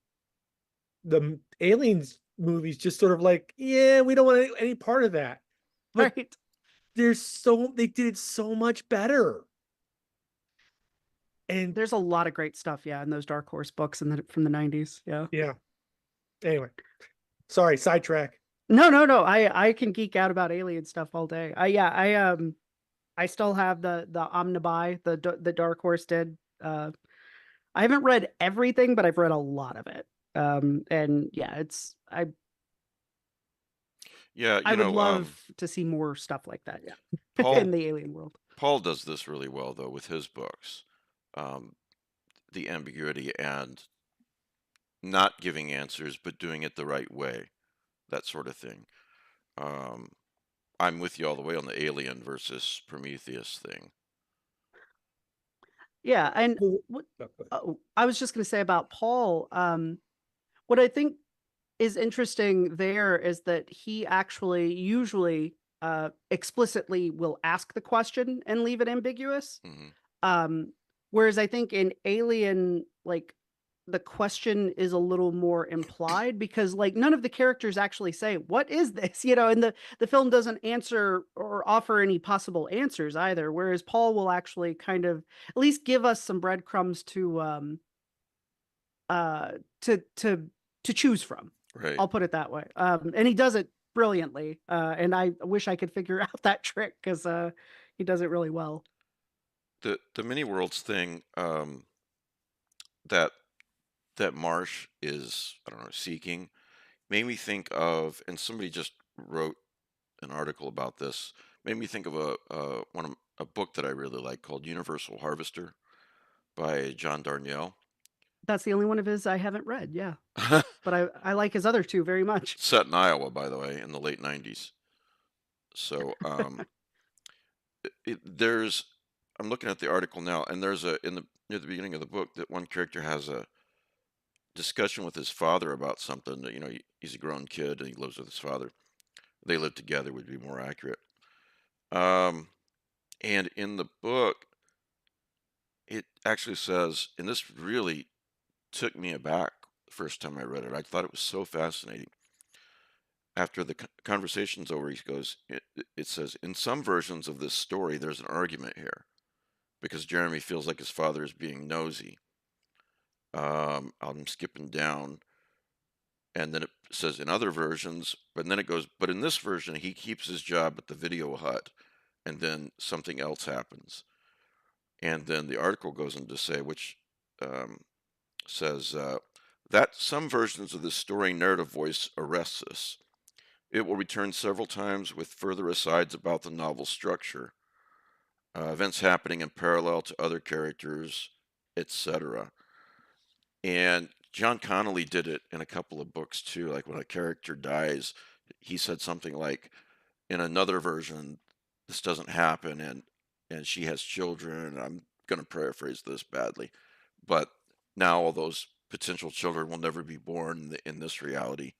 the Aliens movies just sort of like, yeah, we don't want any part of that. But Right. they did it so much better. And There's a lot of great stuff, yeah, in those Dark Horse books from the 90s. Yeah. yeah, anyway, sorry, sidetrack. No, no, no. I can geek out about alien stuff all day. I still have the Omnibuy, the Dark Horse did. I haven't read everything, but I've read a lot of it. And yeah, Yeah, I would love to see more stuff like that, yeah. Paul In the alien world. Paul does this really well though with his books. Um, the ambiguity and not giving answers but doing it the right way. That sort of thing. Um, I'm with you all the way on the alien versus Prometheus thing. Yeah, and Oh, what go ahead. I was just going to say about Paul, what I think is interesting there is that he actually usually explicitly will ask the question and leave it ambiguous. Hmm. Whereas I think in Alien, like the question is a little more implied because like none of the characters actually say, what is this? You know, and the film doesn't answer or offer any possible answers either. Whereas Paul will actually kind of at least give us some breadcrumbs uh to choose from. Right. I'll put it that way. And he does it brilliantly. And I wish I could figure out that trick because he does it really well. The mini worlds thing, that Marsh is, I don't know, seeking, made me think of, and somebody just wrote an article about this, made me think of a book that I really like called Universal Harvester by John Darnielle. That's the only one of his I haven't read. Yeah. But I like his other two very much. Set in Iowa, by the way, in the late 90s. So there's, I'm looking at the article now, and there's near the beginning of the book that one character has a discussion with his father about something that, he's a grown kid and he lives with his father. They live together would be more accurate. Um, and in the book, it actually says, and this really took me aback the first time I read it. I thought it was so fascinating. After the conversation's over, he goes, it says, in some versions of this story, there's an argument here because Jeremy feels like his father is being nosy. I'm skipping down. And then it says in other versions, but then it goes, but in this version, he keeps his job at the video hut and then something else happens. And then the article goes on to say, which says that some versions of the story narrative voice arrests us. It will return several times with further asides about the novel's structure, events happening in parallel to other characters, etc. And John Connolly did it in a couple of books too. Like when a character dies, he said something like, in another version, this doesn't happen, and she has children. I'm going to paraphrase this badly, but now all those potential children will never be born in this reality.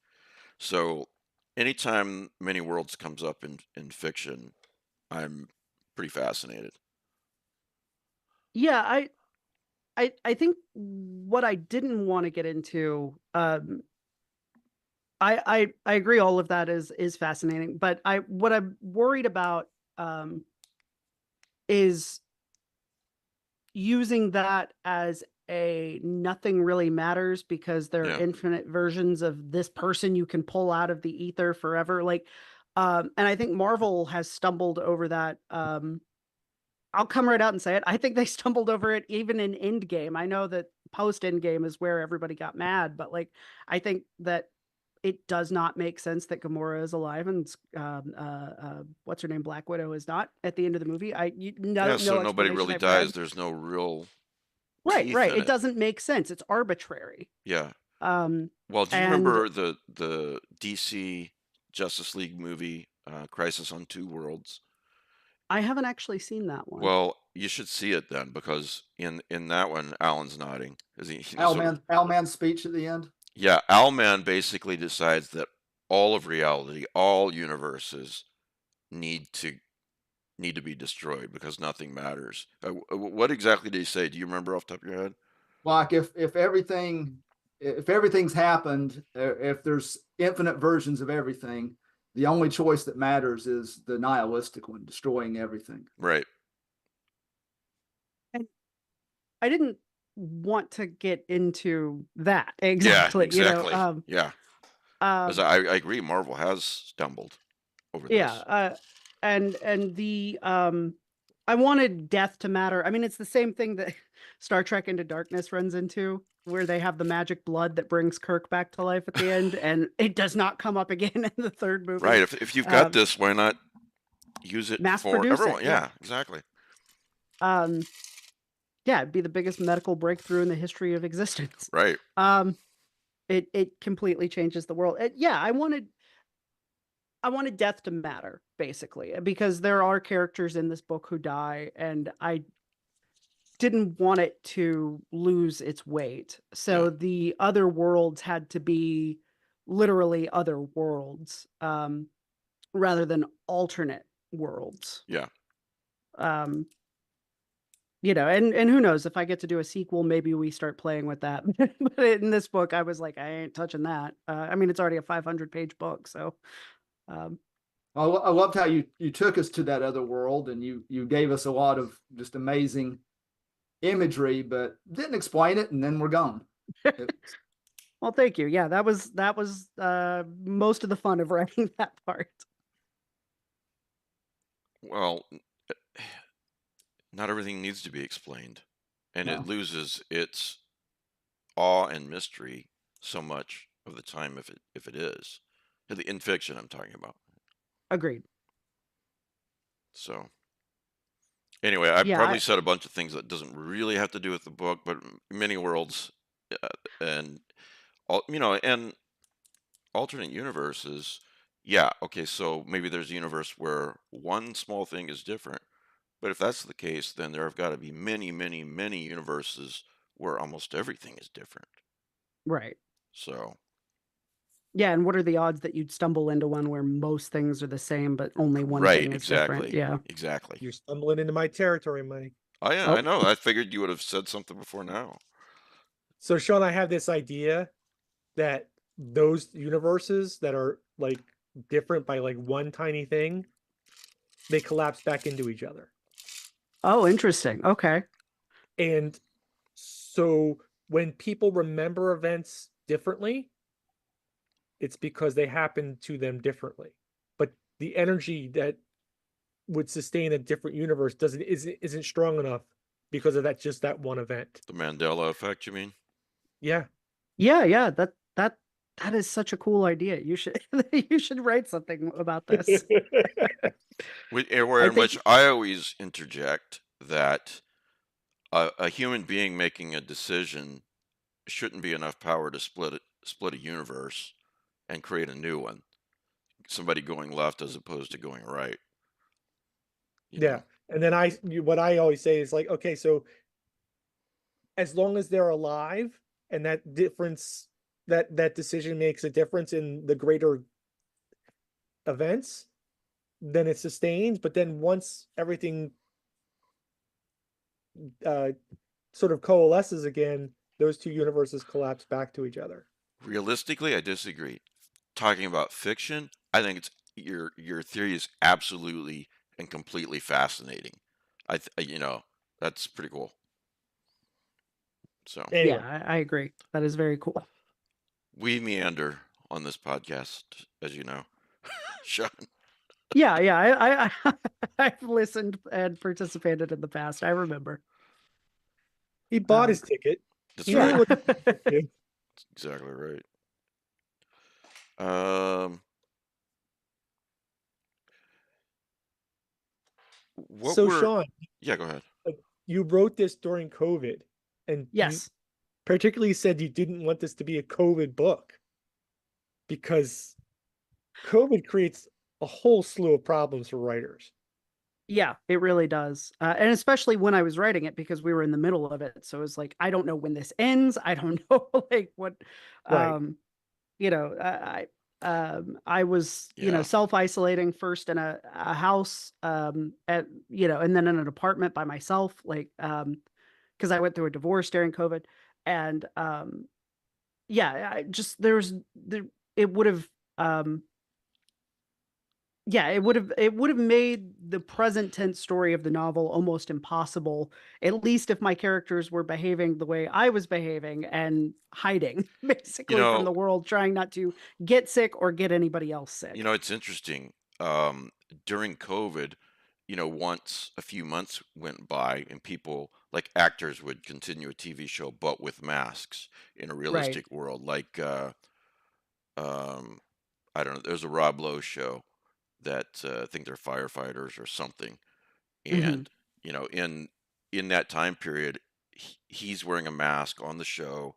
So anytime many worlds comes up in fiction, I'm pretty fascinated. Yeah, I think what I didn't want to get into, I agree all of that is fascinating, but what I'm worried about is using that as a nothing really matters because there are infinite versions of this person you can pull out of the ether forever. Like, and I think Marvel has stumbled over that. I'll come right out and say it. I think they stumbled over it even in Endgame. I know that post Endgame is where everybody got mad, but like, I think that it does not make sense that Gamora is alive and what's her name, Black Widow, is not at the end of the movie. So nobody really dies. Read. There's no real right. It doesn't make sense. It's arbitrary. Yeah. Well, do you remember the DC Justice League movie, Crisis on Two Worlds? I haven't actually seen that one. Well, you should see it then, because in that one, Alan's nodding. Owlman's speech at the end? Yeah, Owlman basically decides that all of reality, all universes need to be destroyed because nothing matters. What exactly did he say? Do you remember off the top of your head? Like if everything's happened, if there's infinite versions of everything, the only choice that matters is the nihilistic one, destroying everything. Right. And I didn't want to get into that exactly. Yeah, exactly. You know, yeah. Because I agree, Marvel has stumbled over this. Yeah, and the I wanted death to matter. I mean, it's the same thing that Star Trek Into Darkness runs into, where they have the magic blood that brings Kirk back to life at the end, and it does not come up again in the third movie. Right. If you've got this, why not use it for everyone? It, yeah, exactly. Yeah, it'd be the biggest medical breakthrough in the history of existence. Right. It completely changes the world. I wanted death to matter, basically, because there are characters in this book who die, and I didn't want it to lose its weight. So the other worlds had to be literally other worlds, rather than alternate worlds. Yeah. You know, and who knows, if I get to do a sequel, maybe we start playing with that. But in this book, I was like, I ain't touching that. I mean, it's already a 500-page book, so. I loved how you took us to that other world, and you gave us a lot of just amazing imagery, but didn't explain it, and then we're gone. Well, thank you. Yeah, that was most of the fun of writing that part. Well, not everything needs to be explained, and it loses its awe and mystery so much of the time if it is. In fiction, I'm talking about. Agreed. So anyway, I probably said a bunch of things that doesn't really have to do with the book, but many worlds, and and alternate universes. Yeah, okay, so maybe there's a universe where one small thing is different, but if that's the case, then there have got to be many, many, many universes where almost everything is different. Right. So. Yeah, and what are the odds that you'd stumble into one where most things are the same, but only one thing is different? Yeah, exactly. You're stumbling into my territory, Mike. Oh yeah, I know. I figured you would have said something before now. So Shaun, I have this idea that those universes that are like different by like one tiny thing, they collapse back into each other. Oh, interesting. Okay. And so when people remember events differently, it's because they happen to them differently. But the energy that would sustain a different universe isn't strong enough because of that one event. The Mandela effect, you mean? Yeah. Yeah. That is such a cool idea. You should you should write something about this. Which I always interject that a human being making a decision shouldn't be enough power to split a universe and create a new one. Somebody going left as opposed to going right. Yeah. And then what I always say is like, okay, so as long as they're alive and that difference, that decision makes a difference in the greater events, then it sustains. But then once everything sort of coalesces again, those two universes collapse back to each other. Realistically, I disagree. Talking about fiction, I think it's your theory is absolutely and completely fascinating. That's pretty cool. So Anyway. Yeah, I agree. That is very cool. We meander on this podcast, as you know, Shaun. Yeah. I've listened and participated in the past. I remember. He bought his ticket. That's He right. knew what to do. That's exactly right. Shaun, yeah, go ahead. You wrote this during COVID, and Yes. you particularly said you didn't want this to be a COVID book because COVID creates a whole slew of problems for writers. Yeah, it really does. And especially when I was writing it because we were in the middle of it. So it was like, I don't know when this ends. I don't know like what, Right. I was, self-isolating first in a house, and then in an apartment by myself, like, because I went through a divorce during COVID. And it would have, it would have made the present tense story of the novel almost impossible, at least if my characters were behaving the way I was behaving and hiding basically from the world, trying not to get sick or get anybody else sick. It's interesting. During COVID, once a few months went by and people, like actors, would continue a TV show but with masks in a realistic world. Like, I don't know, there's a Rob Lowe show that I think they're firefighters or something. And, in that time period, he's wearing a mask on the show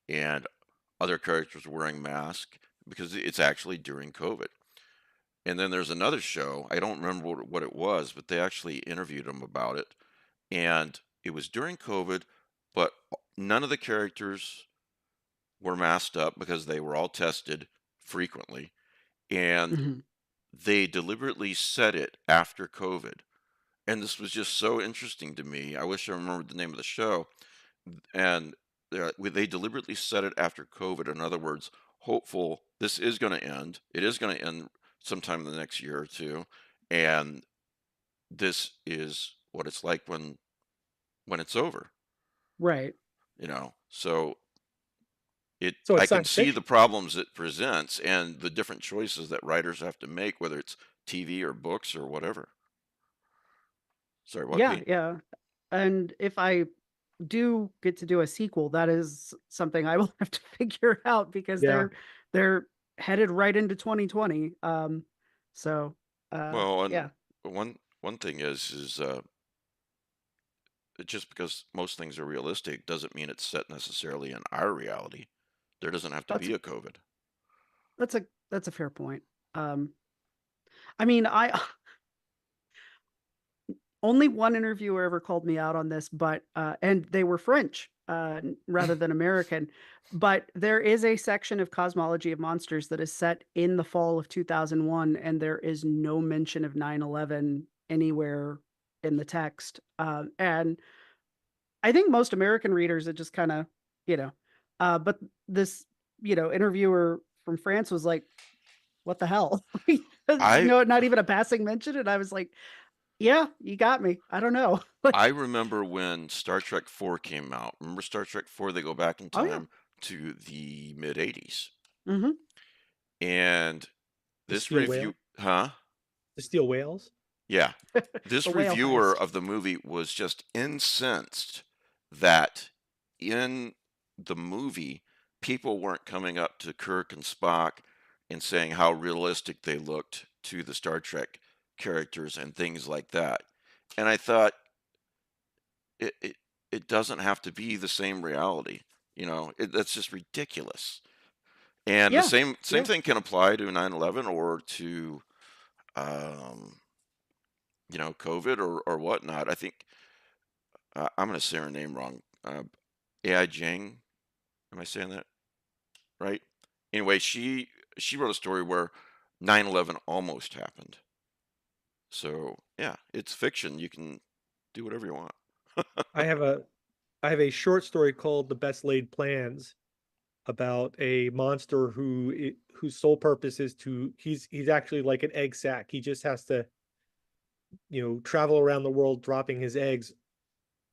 and other characters wearing masks because it's actually during COVID. And then there's another show, I don't remember what it was, but they actually interviewed him about it. And it was during COVID, but none of the characters were masked up because they were all tested frequently. And they deliberately said it after COVID. And this was just so interesting to me. I wish I remembered the name of the show. And they deliberately said it after COVID. In other words, hopeful this is going to end. It is going to end sometime in the next year or two. And this is what it's like when it's over. Right. So I can see the problems it presents and the different choices that writers have to make, whether it's TV or books or whatever. Sorry, what? Yeah. And if I do get to do a sequel, that is something I will have to figure out because they're headed right into 2020. One thing is just because most things are realistic doesn't mean it's set necessarily in our reality. There doesn't have to be a COVID. That's a fair point. I mean, only one interviewer ever called me out on this, but and they were French rather than American. But there is a section of Cosmology of Monsters that is set in the fall of 2001, and there is no mention of 9/11 anywhere in the text. And I think most American readers, it just kind of, but this, interviewer from France was like, what the hell? Not even a passing mention. And I was like, yeah, you got me. I don't know. I remember when Star Trek 4 came out. Remember Star Trek 4? They go back in time to the mid 80s. And this review, The steel whales? Yeah. This The whale reviewer heist. of the movie was just incensed that in the movie, people weren't coming up to Kirk and Spock and saying how realistic they looked to the Star Trek characters and things like that. And I thought it it, it doesn't have to be the same reality. That's just ridiculous. And the Yeah. same Yeah. thing can apply to 9/11 or to um, COVID or whatnot. I think I'm going to say her name wrong. AI Jing, am I saying that right? Anyway, she wrote a story where 9/11 almost happened. So yeah, it's fiction. You can do whatever you want. I have a short story called The Best Laid Plans about a monster whose sole purpose is he's actually like an egg sack. He just has to, travel around the world dropping his eggs,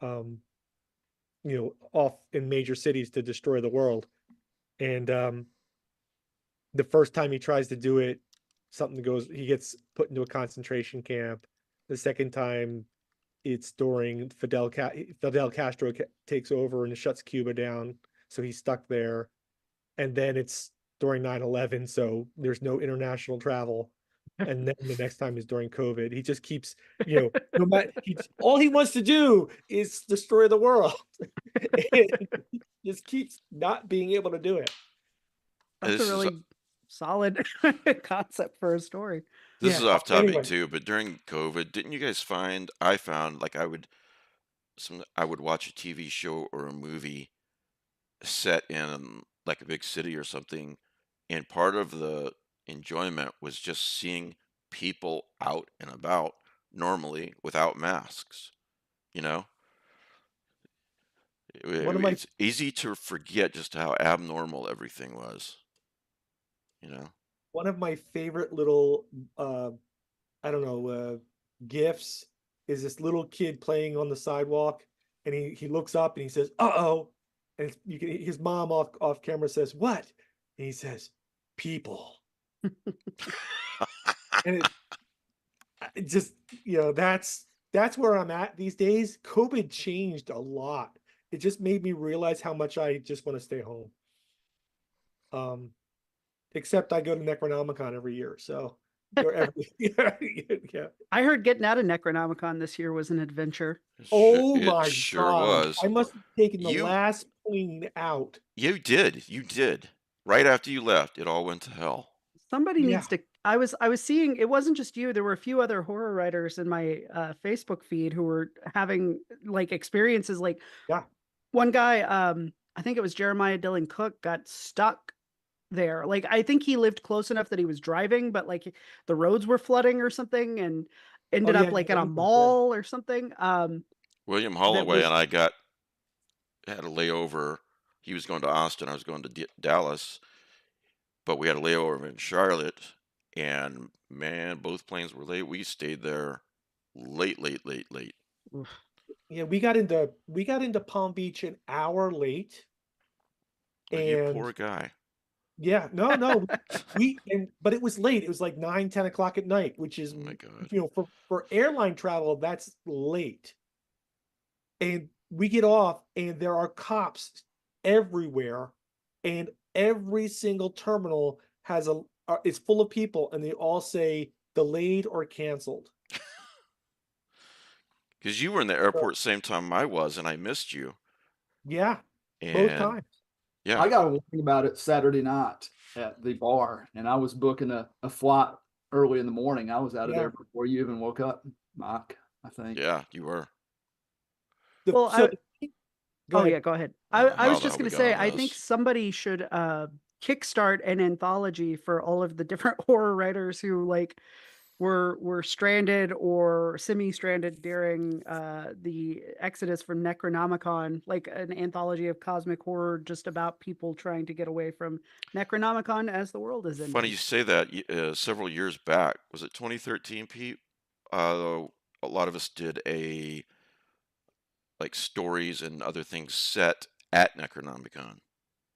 um, off in major cities to destroy the world. And the first time he tries to do it, he gets put into a concentration camp. The second time, it's during Fidel Castro takes over and shuts Cuba down, so he's stuck there. And then it's during 9/11, so there's no international travel. And then the next time is during COVID. He just keeps, no matter all he wants to do is destroy the world. And he just keeps not being able to do it. That's a This is really solid concept for a story. this is off topic Anyway, too, but during COVID, didn't you guys I found like I would watch a TV show or a movie set in like a big city or something, and part of the enjoyment was just seeing people out and about normally without masks, you know? one of my It's easy to forget just how abnormal everything was, you know? one of my favorite little I don't know, gifs is this little kid playing on the sidewalk, and he looks up and he says, "Uh-oh," and his mom off camera says, "What?" And he says, "People." And it just, that's where I'm at these days. COVID changed a lot. It just made me realize how much I just want to stay home. Except I go to Necronomicon every year, so yeah. I heard getting out of Necronomicon this year was an adventure. Oh It my sure God. was. I must have taken the You last plane out. you did. Right after you left, it all went to hell. Somebody Yeah. needs to. I was seeing it wasn't just you. There were a few other horror writers in my Facebook feed who were having like experiences. Like Yeah. one guy, I think it was Jeremiah Dillon Cook, got stuck there. Like I think he lived close enough that he was driving, but like the roads were flooding or something, and ended yeah, up like New in a England, yeah. mall or something. William That Holloway was and I had a layover. He was going to Austin, I was going to Dallas, but we had a layover in Charlotte, and man, both planes were late. We stayed there late. oof. Yeah, we got into Palm Beach an hour late. Oh, you And poor guy. yeah, no, but it was late. It was like 9, 10 o'clock at night, which is, Oh my God. for airline travel, that's late. And we get off and there are cops everywhere, and every single terminal is full of people, and they all say delayed or canceled. Because you were in the So, airport same time I was, and I missed you. yeah, both And times. yeah, I got a warning about it Saturday night at the bar, and I was booking a flight early in the morning. I was out of Yeah. there before you even woke up, Mike, I think. yeah, you were. Well, Go oh ahead. yeah, go ahead. I don't know I how was the just hell we gonna got say, on I think this. somebody should kickstart an anthology for all of the different horror writers who like were stranded or semi-stranded during the exodus from Necronomicon, like an anthology of cosmic horror just about people trying to get away from Necronomicon as the world is Funny ending. you say that. Several years back, was it 2013, Pete? A lot of us did like stories and other things set at Necronomicon.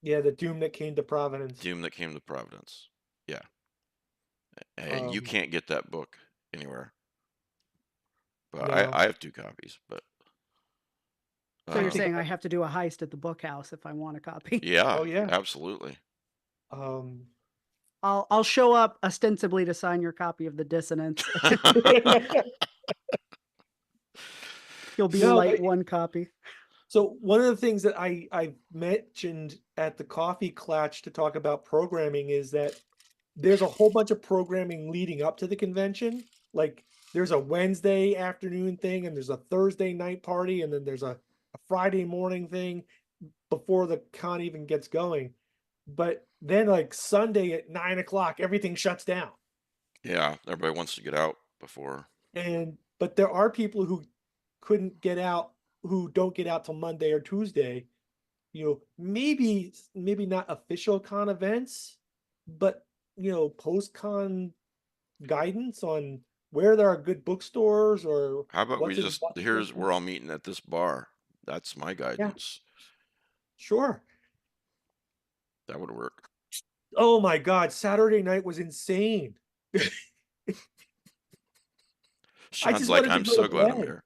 Yeah, the doom that came to Providence. Doom that came to Providence. Yeah. And you Um, can't get that book anywhere. Well, No. I have 2 copies, but So you're think saying I- I have to do a heist at the book house if I want a copy? yeah, Oh, yeah. absolutely. I'll show up ostensibly to sign your copy of the Dissonance. You'll be No, light but- one copy. So one of the things that I mentioned at the coffee clutch to talk about programming is that there's a whole bunch of programming leading up to the convention. Like there's a Wednesday afternoon thing, and there's a Thursday night party, and then there's a Friday morning thing before the con even gets going. But then like Sunday at 9 o'clock, everything shuts down. Yeah, everybody wants to get out before. But there are people who couldn't get out, who don't get out till Monday or Tuesday. Maybe not official con events, but post con guidance on where there are good bookstores or How about we what's in just button here's business. we're all meeting at this bar. That's my guidance. Sure. That would work. Oh my God, Saturday night was insane. Sean's just like, wanted to I'm go to so glad I'm bed." here.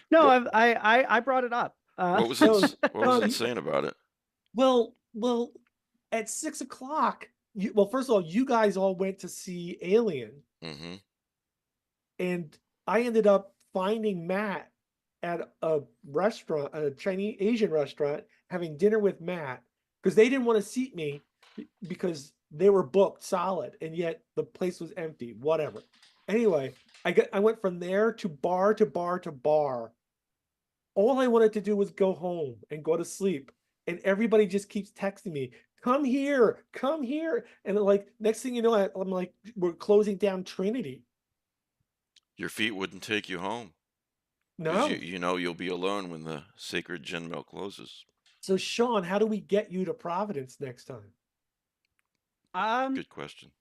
No, What- I brought it up. What was No, what was no, insane about it? Well, at 6 o'clock, first of all, you guys all went to see Alien, Mm-hmm. and I ended up finding Matt at a restaurant, a Chinese Asian restaurant, having dinner with Matt because they didn't want to seat me because they were booked solid, and yet the place was empty. Whatever. Anyway, I went from there to bar to bar to bar. All I wanted to do was go home and go to sleep, and everybody just keeps texting me, come here, and like next thing you know, I'm like, we're closing down Trinity. Your feet wouldn't take you home. No. You know you'll be alone when the sacred gin mill closes. So Shaun, how do we get you to Providence next time? Good question.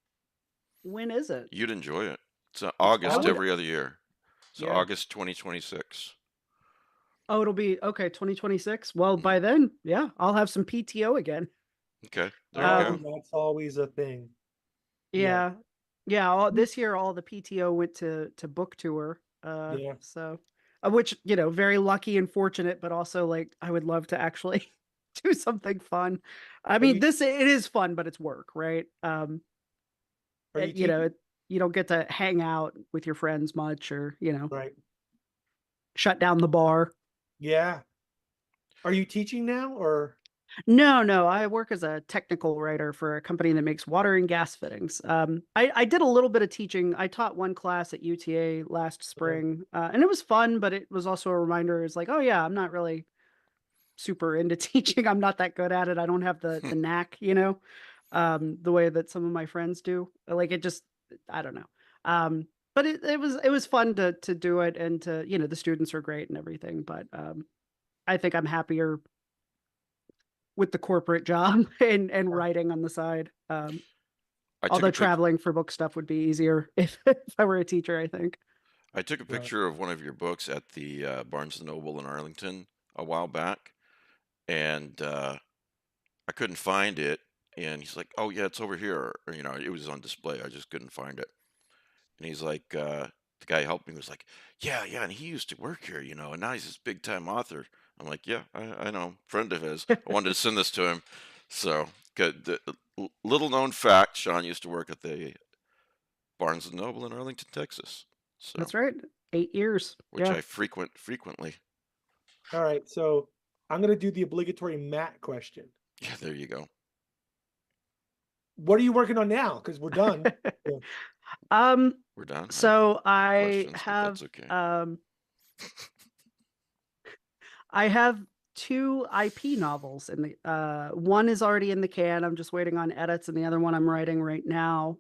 When is it? You'd enjoy it. It's August August. every other year. So Yeah. August 2026. Oh, it'll be okay, 2026. Well, by then, yeah, I'll have some PTO again. Okay, there you go. That's always a thing. Yeah. This year, all the PTO went to book tour. Yeah. So, which very lucky and fortunate, but also like I would love to actually do something fun. I mean, you- it is fun, but it's work, right? Are you you don't get to hang out with your friends much, or right? shut down the bar. Yeah. Are you teaching now, or? No, I work as a technical writer for a company that makes water and gas fittings. I did a little bit of teaching. I taught one class at UTA last spring, and it was fun, but it was also a reminder. It's like, oh yeah, I'm not really super into teaching. I'm not that good at it. I don't have the knack, the way that some of my friends do. Like it just, I don't know. But it was fun to do it, and to the students are great and everything. But I think I'm happier with the corporate job and writing on the side. I took Although a traveling for book stuff would be easier if I were a teacher, I think. I took a picture of one of your books at the Barnes & Noble in Arlington a while back, and I couldn't find it. And he's like, "Oh yeah, it's over here." Or, it was on display. I just couldn't find it. And he's like, the guy who helped me was like, "Yeah, and he used to work here, and now he's this big time author." I'm like, "Yeah, I know, friend of his." I wanted to send this to him. So, little known fact: Shaun used to work at the Barnes & Noble in Arlington, Texas. So, That's right. 8 years. which Yeah. I frequently. All right. So I'm going to do the obligatory Matt question. Yeah, there you go. What are you working on now? Because we're done. We're done. So I questions, but have that's okay. I have 2 IP novels in the one is already in the can. I'm just waiting on edits, and the other one I'm writing right now,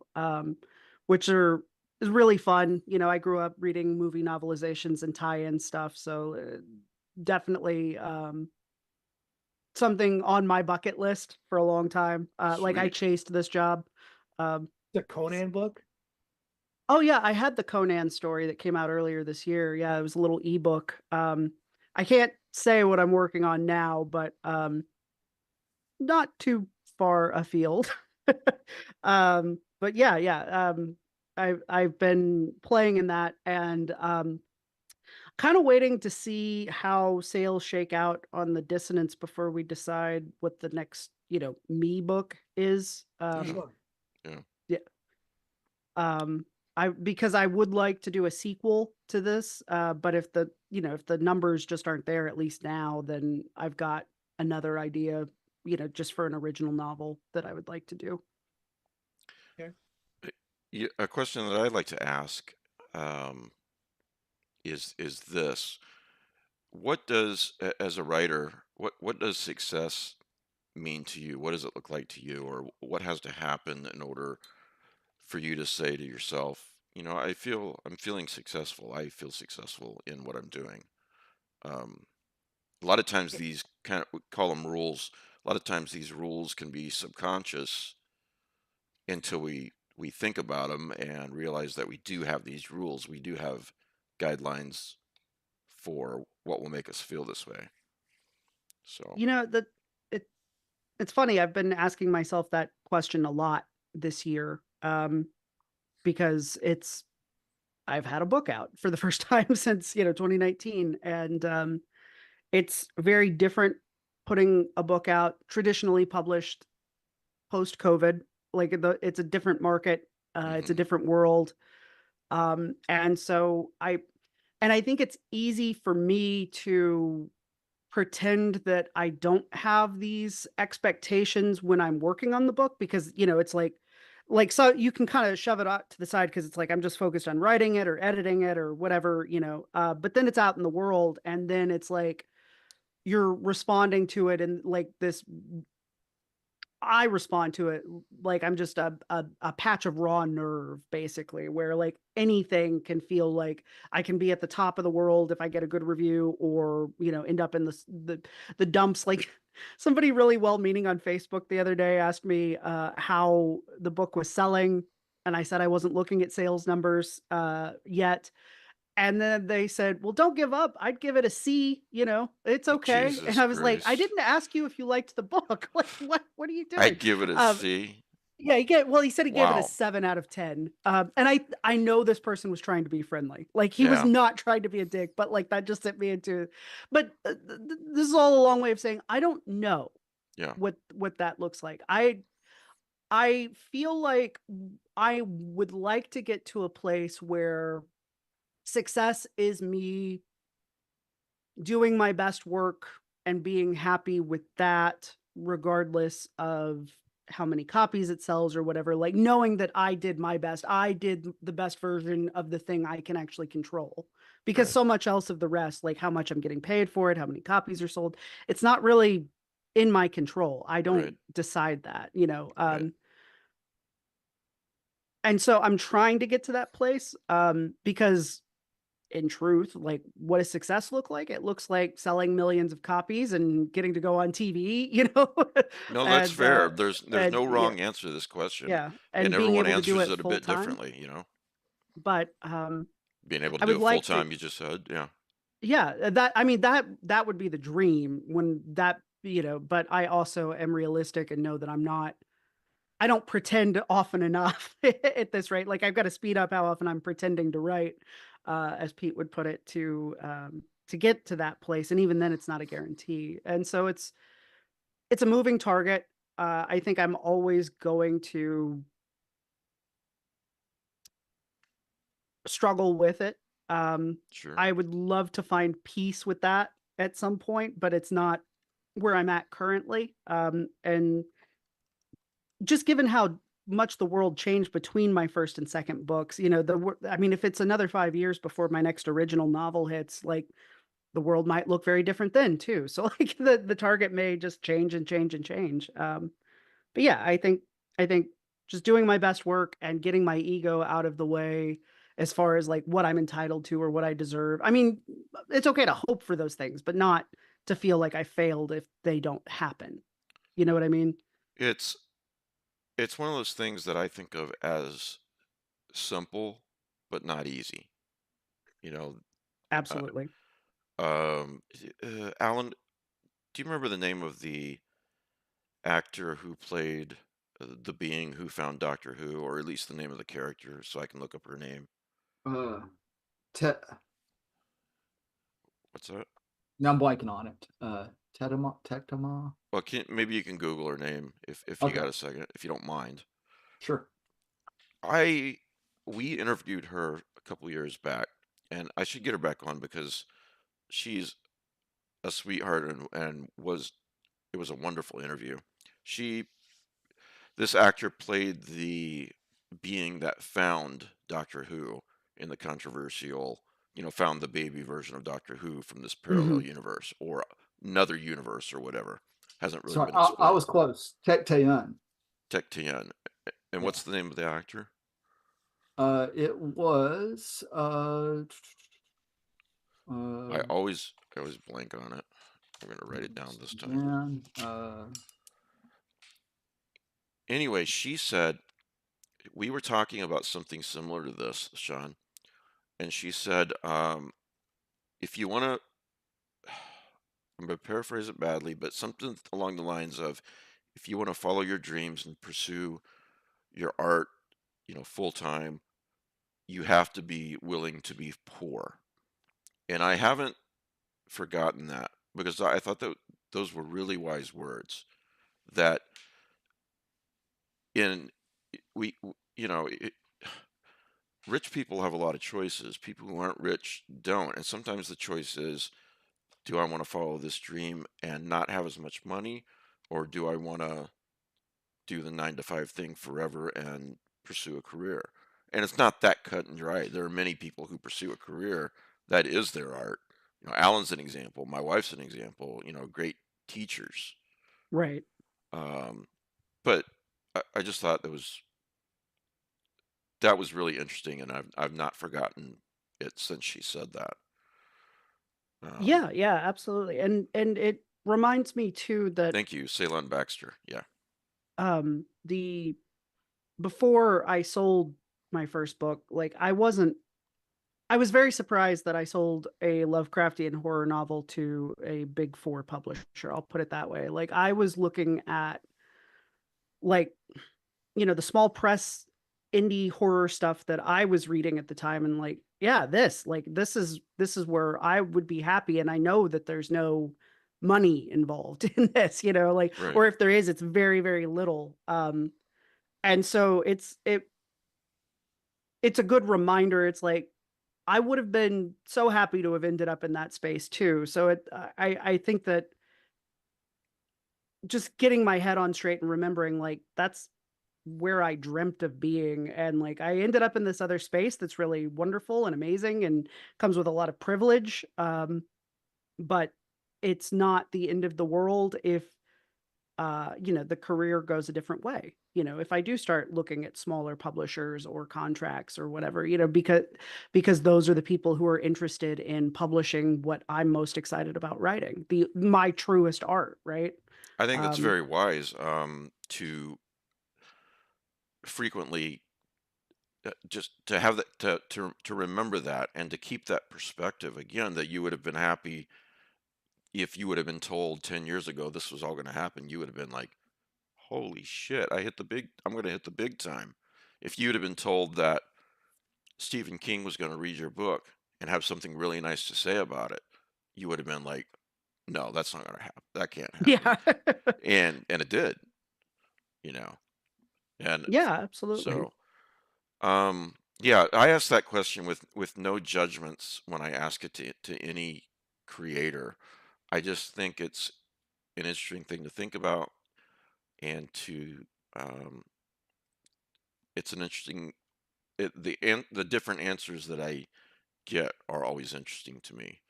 which is really fun. I grew up reading movie novelizations and tie-in stuff, so definitely something on my bucket list for a long time. Like I Sweet. chased this job. The Conan book? Oh yeah, I had the Conan story that came out earlier this year. Yeah, it was a little ebook. I can't say what I'm working on now, but not too far afield. But yeah. I've been playing in that, and kind of waiting to see how sales shake out on the Dissonance before we decide what the next, me book is. Sure. Yeah. Yeah. Because I would like to do a sequel to this, but if the numbers just aren't there, at least now, then I've got another idea, just for an original novel that I would like to do. Okay. A question that I'd like to ask um, is this: what does, as a writer, what does success mean to you? What does it look like to you, or what has to happen in order for you to say to yourself, I'm feeling successful. I feel successful in what I'm doing. Um, a lot of times these kind of, we call them rules. A lot of times these rules can be subconscious until we think about them and realize that we do have these rules. We do have guidelines for what will make us feel this way. So, You know, that it it's funny. I've been asking myself that question a lot this year, because I've had a book out for the first time since 2019, and it's very different putting a book out traditionally published post COVID. Like it's a different market, it's a mhm, different world, and so I think it's easy for me to pretend that I don't have these expectations when I'm working on the book, because it's like so you can kind of shove it out to the side because it's like I'm just focused on writing it or editing it or whatever, but then it's out in the world, and then it's like you're responding to it, and like this I respond to it like I'm just a patch of raw nerve, basically, where like anything can feel like I can be at the top of the world if I get a good review, or end up in the dumps. Like somebody really well-meaning on Facebook the other day asked me how the book was selling, and I said I wasn't looking at sales numbers yet. And then they said, "Well, don't give up. I'd give it a C, it's okay." And Jesus I was like, "I Christ, didn't ask you if you liked the book. Like, what are you doing?" I'd give it a Um, C. yeah, he said he gave it a Wow. 7 out of 10. And I know this person was trying to be friendly. Like he was Yeah. not trying to be a dick, but like that just sent me into, but this is all a long way of saying I don't know Yeah. what that looks like. I feel like I would like to get to a place where success is me doing my best work and being happy with that, regardless of how many copies it sells or whatever, like knowing that I did my best. I did the best version of the thing I can actually control, because Right. so much else of the rest, like how much I'm getting paid for it, how many copies are sold, it's not really in my control. I Right. don't decide that, Right. and so I'm trying to get to that place, because in truth, like what does success look like? It looks like selling millions of copies and getting to go on TV, No, that's and fair. There's no yeah, wrong answer to this question, yeah, and and being everyone able to do answers it it a full bit time. differently. But Being able to I do would it full like to, time, you just said, yeah. yeah, that I mean that would be the dream when that, but I also am realistic and know that I don't pretend often enough at this rate. Like I've got to speed up how often I'm pretending to write, as Pete would put it, to get to that place. And even then, it's not a guarantee. And so it's a moving target. I think I'm always going to struggle with it. Sure. I would love to find peace with that at some point, but it's not where I'm at currently. And just given how much the world changed between my first and second books, I mean, if it's another 5 years before my next original novel hits, like the world might look very different then too. So like the target may just change and change and change. But yeah, I think just doing my best work and getting my ego out of the way as far as like what I'm entitled to or what I deserve. I mean, it's okay to hope for those things, but not to feel like I failed if they don't happen. You know what I mean? It's it's one of those things that I think of as simple but not easy. You know, uh, Absolutely. Alan, do you remember the name of the actor who played the being who found Doctor Who, or at least the name of the character, so I can look up her name. Te- What's that? Now I'm blanking on it. Tectama. Well, maybe you can Google her name if you Okay. got a second, if you don't mind. Sure. We interviewed her a couple years back, and I should get her back on because she's a sweetheart, and it was a wonderful interview. This actor played the being that found Doctor Who in the controversial, found the baby version of Doctor Who from this parallel universe or another universe or whatever. Hasn't really Sorry, been I explained. was close. Tectaeon. Tectaeon. And Yeah. what's the name of the actor? It was I always blank on it. I'm gonna write it down this time. Anyway, she said we were talking about something similar to this, Shaun, and she said, if you want to, I'm going to paraphrase it badly, but something along the lines of, if you want to follow your dreams and pursue your art, full time, you have to be willing to be poor. And I haven't forgotten that, because I thought that those were really wise words. That in we, rich people have a lot of choices. People who aren't rich don't. And sometimes the choice is, do I want to follow this dream and not have as much money, or do I want to do the 9 to 5 thing forever and pursue a career? And it's not that cut and dry. There are many people who pursue a career that is their art. Alan's an example. My wife's an example. Great teachers. Right. But I just thought that was really interesting, and I've not forgotten it since she said that. Yeah, absolutely. And it reminds me too that Thank you, Ceylon Baxter. Yeah. the before I sold my first book, like I was very surprised that I sold a Lovecraftian horror novel to a big 4 publisher. I'll put it that way. Like I was looking at like, the small press indie horror stuff that I was reading at the time, and like, yeah, this is where I would be happy. And I know that there's no money involved in this, like, Right. or if there is, it's very, very little. And so it's a good reminder. It's like, I would have been so happy to have ended up in that space too. So I think that just getting my head on straight and remembering like that's where I dreamt of being. And like, I ended up in this other space that's really wonderful and amazing and comes with a lot of privilege. But it's not the end of the world if, the career goes a different way. If I do start looking at smaller publishers or contracts or whatever, because those are the people who are interested in publishing what I'm most excited about writing, my truest art, right? I think that's very wise, to frequently just to have that, to remember that, and to keep that perspective again, that you would have been happy if you would have been told 10 years ago this was all going to happen. You would have been like, holy shit, I'm going to hit the big time. If you would have been told that Stephen King was going to read your book and have something really nice to say about it, you would have been like, no, that's not going to happen. That can't happen. Yeah. And it did, and Yeah, absolutely. so, yeah, I ask that question with no judgments when I ask it to any creator. I just think it's an interesting thing to think about, and it's an interesting, the different answers that I get are always interesting to me.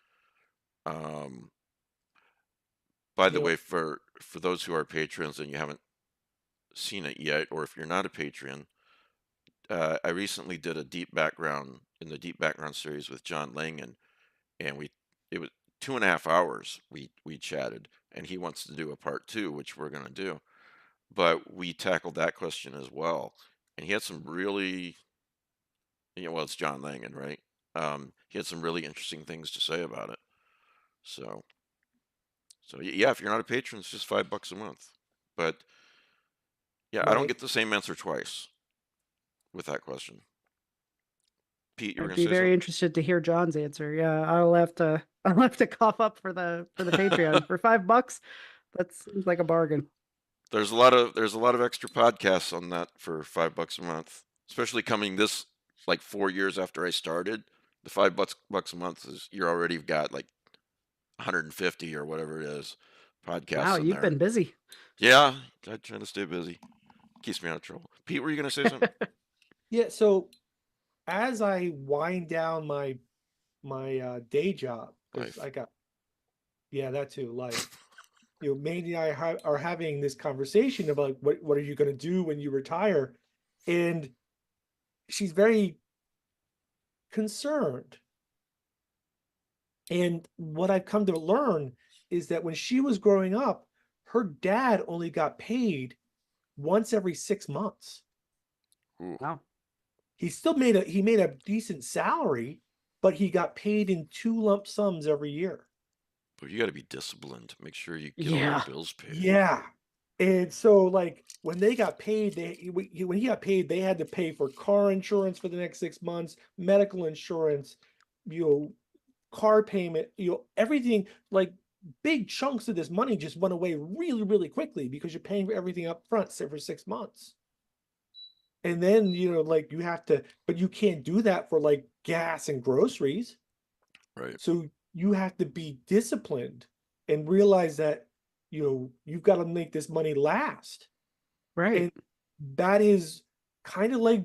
By the Yeah. way, for those who are patrons and you haven't seen it yet, or if you're not a patron, I recently did a deep background in the deep background series with John Langan, and it was 2.5 hours we chatted, and he wants to do a part 2, which we're going to do, but we tackled that question as well, and he had some really, well, it's John Langan, right? He had some really interesting things to say about it. So yeah, if you're not a patron, it's just $5 a month, but Yeah, I don't right? get the same answer twice with that question. Pete, you were I'd gonna be say very something? interested to hear John's answer. Yeah, I'll have to cough up for the Patreon for $5. That seems like a bargain. There's a lot of extra podcasts on that for $5 a month, especially coming this like 4 years after I started. The $5 a month is you're already got like 150 or whatever it is Wow, podcasts in you've there. been busy. Yeah, I try to stay busy. Keeps me out of trouble. Pete, were you gonna say something? Yeah. So as I wind down my day job, because Life. yeah, that too, life. Mandy and I are having this conversation about what are you going to do when you retire, and she's very concerned. And what I've come to learn is that when she was growing up, her dad only got paid once every 6 months. Ooh, Wow. He made a decent salary, but he got paid in 2 lump sums every year. but you got to be disciplined. Make sure you get all your Yeah. bills paid. Yeah. And so, like, when they got paid, when he got paid, they had to pay for car insurance for the next 6 months, medical insurance, you know, car payment, everything. Like, big chunks of this money just went away really, really quickly because you're paying for everything up front, say for 6 months. And then, like, you have to, but you can't do that for like gas and groceries. Right. So you have to be disciplined and realize that, you've got to make this money last. Right. And that is kind of like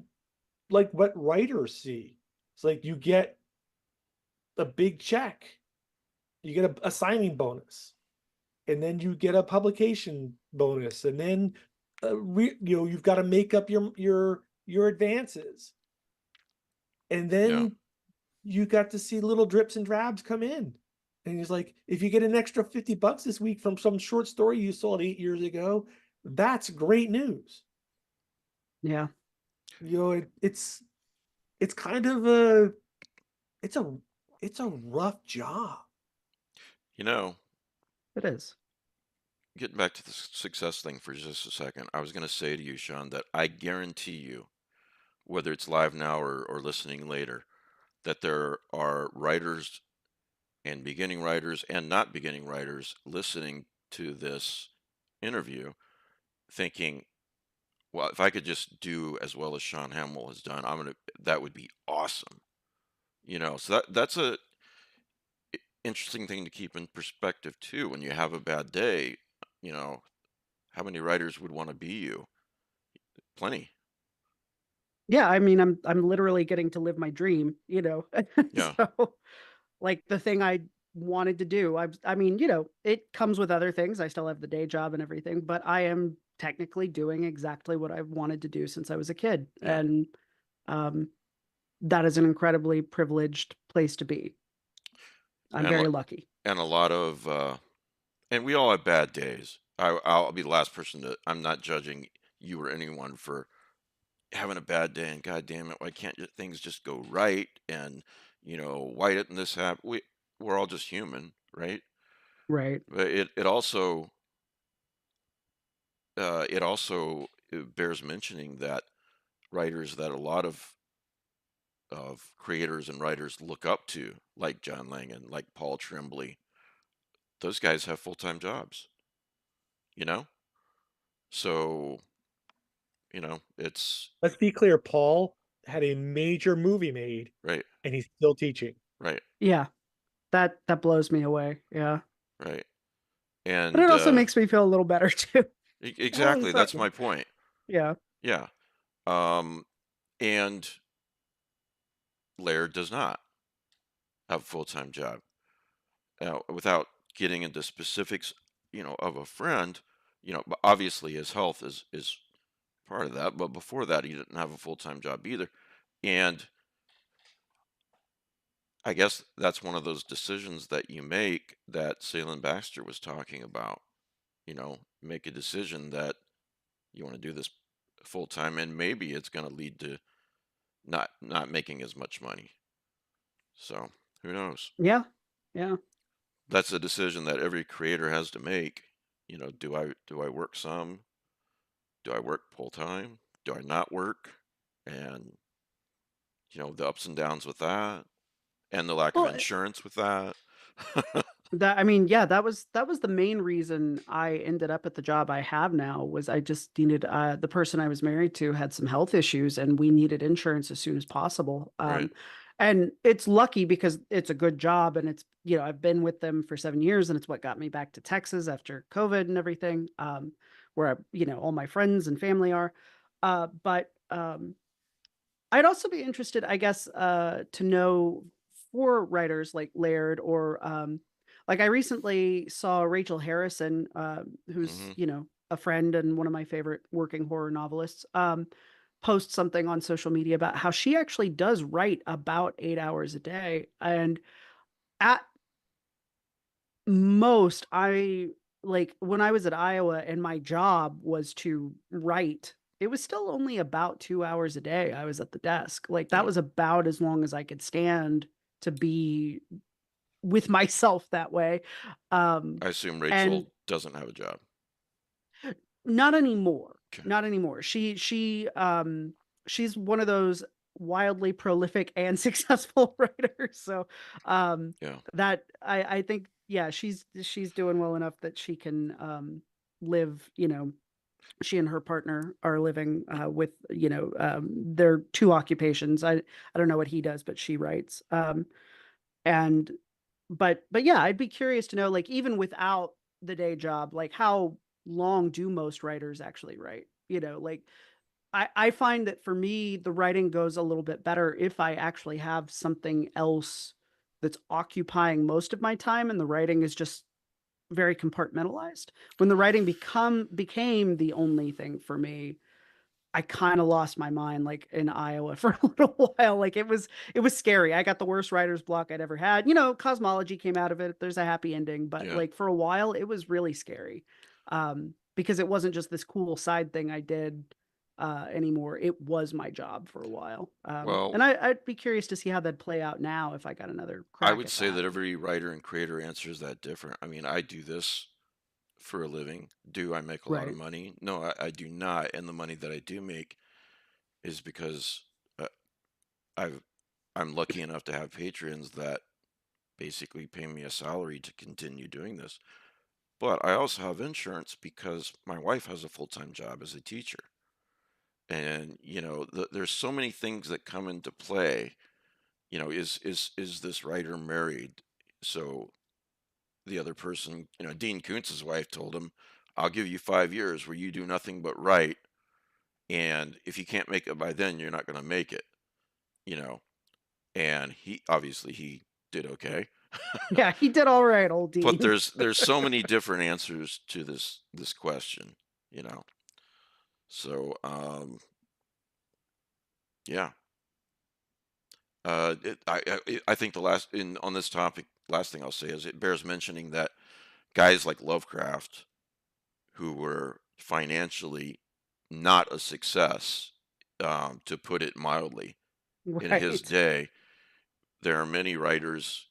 what writers see. It's like you get a big check, you get a signing bonus, and then you get a publication bonus, and then you've got to make up your advances, and Yeah. then you got to see little drips and drabs come in. And he's like, if you get an extra $50 this week from some short story you sold 8 years ago, that's great news. Yeah. It's kind of it's a rough job. It is. Getting back to the success thing for just a second, I was going to say to you, Shaun, that I guarantee you, whether it's live now or listening later, that there are writers and beginning writers and not beginning writers listening to this interview thinking, well, if I could just do as well as Shaun Hamill has done, that would be awesome. So that's a interesting thing to keep in perspective too. When you have a bad day, you know, how many writers would want to be you? Plenty. Yeah, I mean, I'm literally getting to live my dream, Yeah. So, like, the thing I wanted to do, I mean, it comes with other things. I still have the day job and everything, but I am technically doing exactly what I've wanted to do since I was a kid. Yeah. And um, that is an incredibly privileged place to be. I'm And very lucky. and a lot of and we all have bad days. I'll be the last person to. I'm not judging you or anyone for having a bad day. And God damn it, why can't things just go right? And why didn't this happen? We're all just human, right? Right. But it also bears mentioning that writers that a lot of creators and writers look up to, like John Langan, like Paul Tremblay, those guys have full-time jobs, you know? So, it's Let's be clear, Paul had a major movie made right, and he's still teaching. right, Yeah. That blows me away. Yeah. right. But it And also makes me feel a little better too. Oh, exactly, that's exactly. my point. Yeah. Yeah. Um, and Laird does not have a full-time job. Now, without getting into specifics, of a friend, but obviously his health is part of that. But before that, he didn't have a full-time job either. And I guess that's one of those decisions that you make that Salem Baxter was talking about. Make a decision that you want to do this full time, and maybe it's going to lead to not making as much money. So who knows? Yeah. Yeah. That's a decision that every creator has to make. Do I work some? do I work full time? Do I not work? And the ups and downs with that, and the lack of Well, insurance with that. I mean, yeah, that was the main reason I ended up at the job I have now. Was I just needed the person I was married to had some health issues, and we needed insurance as soon as possible. Right. And it's lucky because it's a good job, and it's I've been with them for 7 years, and it's what got me back to Texas after COVID and everything, where all my friends and family are. But I'd also be interested, I guess, to know for writers like Laird or like I recently saw Rachel Harrison, who's, hmm a friend and one of my favorite working horror novelists, post something on social media about how she actually does write about 8 hours a day. And at most, when I was at Iowa and my job was to write, it was still only about 2 hours a day I was at the desk. Like that Yeah. was about as long as I could stand to be with myself that way. Um, I assume and Rachel doesn't have a job. not anymore. Okay. Not anymore. She's one of those wildly prolific and successful writers. So Yeah. that I think, yeah, she's doing well enough that she can live, she and her partner are living with, their two occupations. I don't know what he does, but she writes. And but yeah, I'd be curious to know, like, even without the day job, like how long do most writers actually write? Like I find that for me, the writing goes a little bit better if I actually have something else that's occupying most of my time, and the writing is just very compartmentalized. When the writing became the only thing for me, I kind of lost my mind, like in Iowa for a little while. Like it was scary. I got the worst writer's block I'd ever had. Cosmology came out of it. There's a happy ending, but Yeah. like for a while it was really scary. Because it wasn't just this cool side thing I did anymore. It was my job for a while. Well, And I'd be curious to see how that'd play out now if I got another I crack would at say that. that every writer and creator answers that different. I mean, I do this for a living. Do I make a lot of Right. money? No, I do not. And the money that I do make is because uh, I've I'm lucky enough to have patrons that basically pay me a salary to continue doing this. But I also have insurance because my wife has a full-time job as a teacher. And there's so many things that come into play. Is this writer married? So the other person, Dean Koontz's wife told him, "I'll give you 5 years where you do nothing but write, and if you can't make it by then, you're not going to make it." You know, and he did okay. Yeah, he did all right, old But Dean. there's so many different answers to this question, you know. So yeah. I think the on this topic, last thing I'll say is it bears mentioning that guys like Lovecraft, who were financially not a success, to put it mildly, in his Right. day, there are many writers.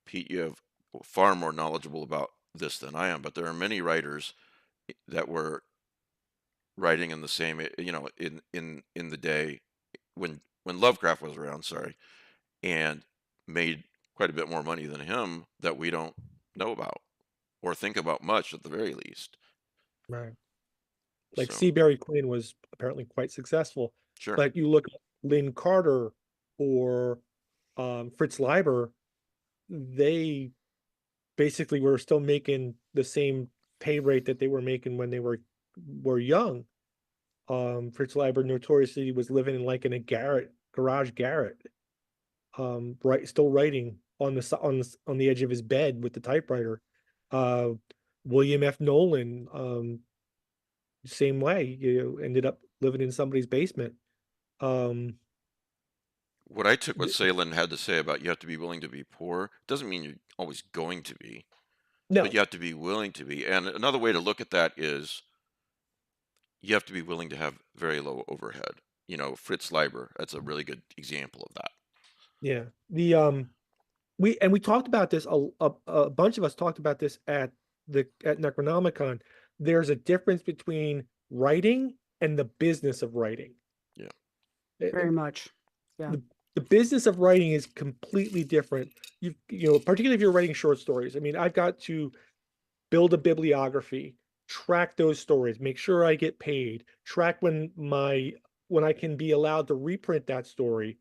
Pete, you have far more knowledgeable about this than I am, but there are many writers that were writing in the same, in the day when Lovecraft was around. Sorry, and made quite a bit more money than him that we don't know about or think about much at the very least. Right. Like So Seabury Quinn was apparently quite successful, sure, but you look at Lynn Carter or Fritz Leiber, they basically were still making the same pay rate that they were making when they were young. Fritz Leiber notoriously was living in like in a garage garret, still writing on on the edge of his bed with the typewriter. Uh, William F. Nolan, same way, ended up living in somebody's basement. Um, what I took what Salen had to say about you have to be willing to be poor doesn't mean you're always going to be, but no, you have to be willing to be. And another way to look at that is you have to be willing to have very low overhead. Fritz Leiber, that's a really good example of that. yeah, we talked about this, bunch of us talked about this at Necronomicon. There's a difference between writing and the business of writing. Yeah. Very much. Yeah. The business of writing is completely different. You know, particularly if you're writing short stories. I mean, I've got to build a bibliography, track those stories, make sure I get paid, track when I can be allowed to reprint that story,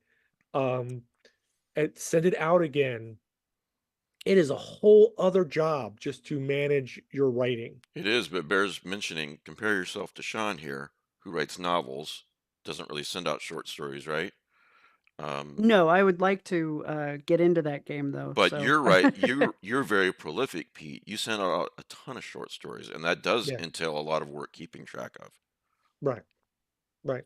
and send it out again. It is a whole other job just to manage your writing. It is, but bears mentioning, compare yourself to Shaun here, who writes novels, doesn't really send out short stories, right? No, I would like to get into that game though. But So you're right. You're very prolific, Pete. You send out a ton of short stories, and that does Yeah. entail a lot of work keeping track of. Right. Right.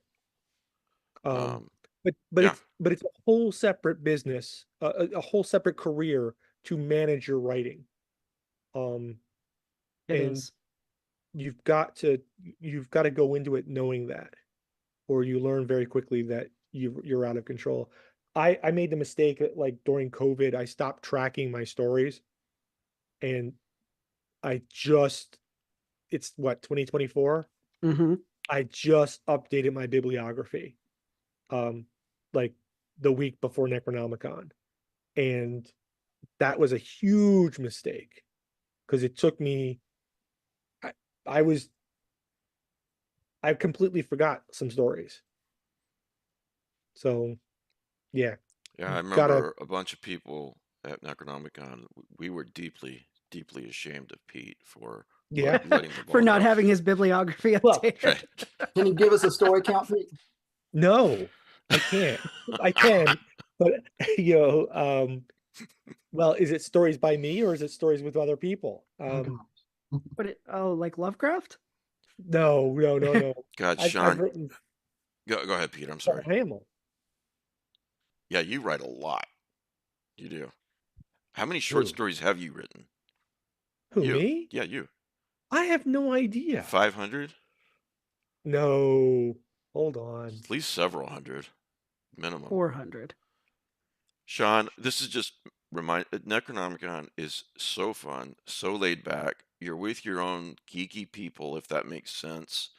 Um, but yeah. it's a whole separate business, a whole separate career to manage your writing. it And is. you've got to go into it knowing that, or you learn very quickly that you're out of control. I made the mistake that, like, during COVID, I stopped tracking my stories, and it's what, 2024? Mm-hmm. I just updated my bibliography, like the week before Necronomicon, and that was a huge mistake because it took me. I was I completely forgot some stories. So, yeah, Yeah, I gotta. remember a bunch of people at Necronomicon. We were deeply, deeply ashamed of Pete for Yeah. letting the ball For not go. having his bibliography Well, updated. Right. Can you give us a story count, Pete? No, I can't. I can, but well, is it stories by me or is it stories with other people? But like Lovecraft? No. God, I've Shaun, written go ahead, Pete. I'm Shaun sorry. Hamill. Yeah, you write a lot. You do. How many short Who? stories have you written? Who, You. me? Yeah, you. I have no idea. 500? No, hold on. At least several hundred, minimum. 400. Shaun, this is just Necronomicon is so fun, so laid back. You're with your own geeky people, if that makes sense,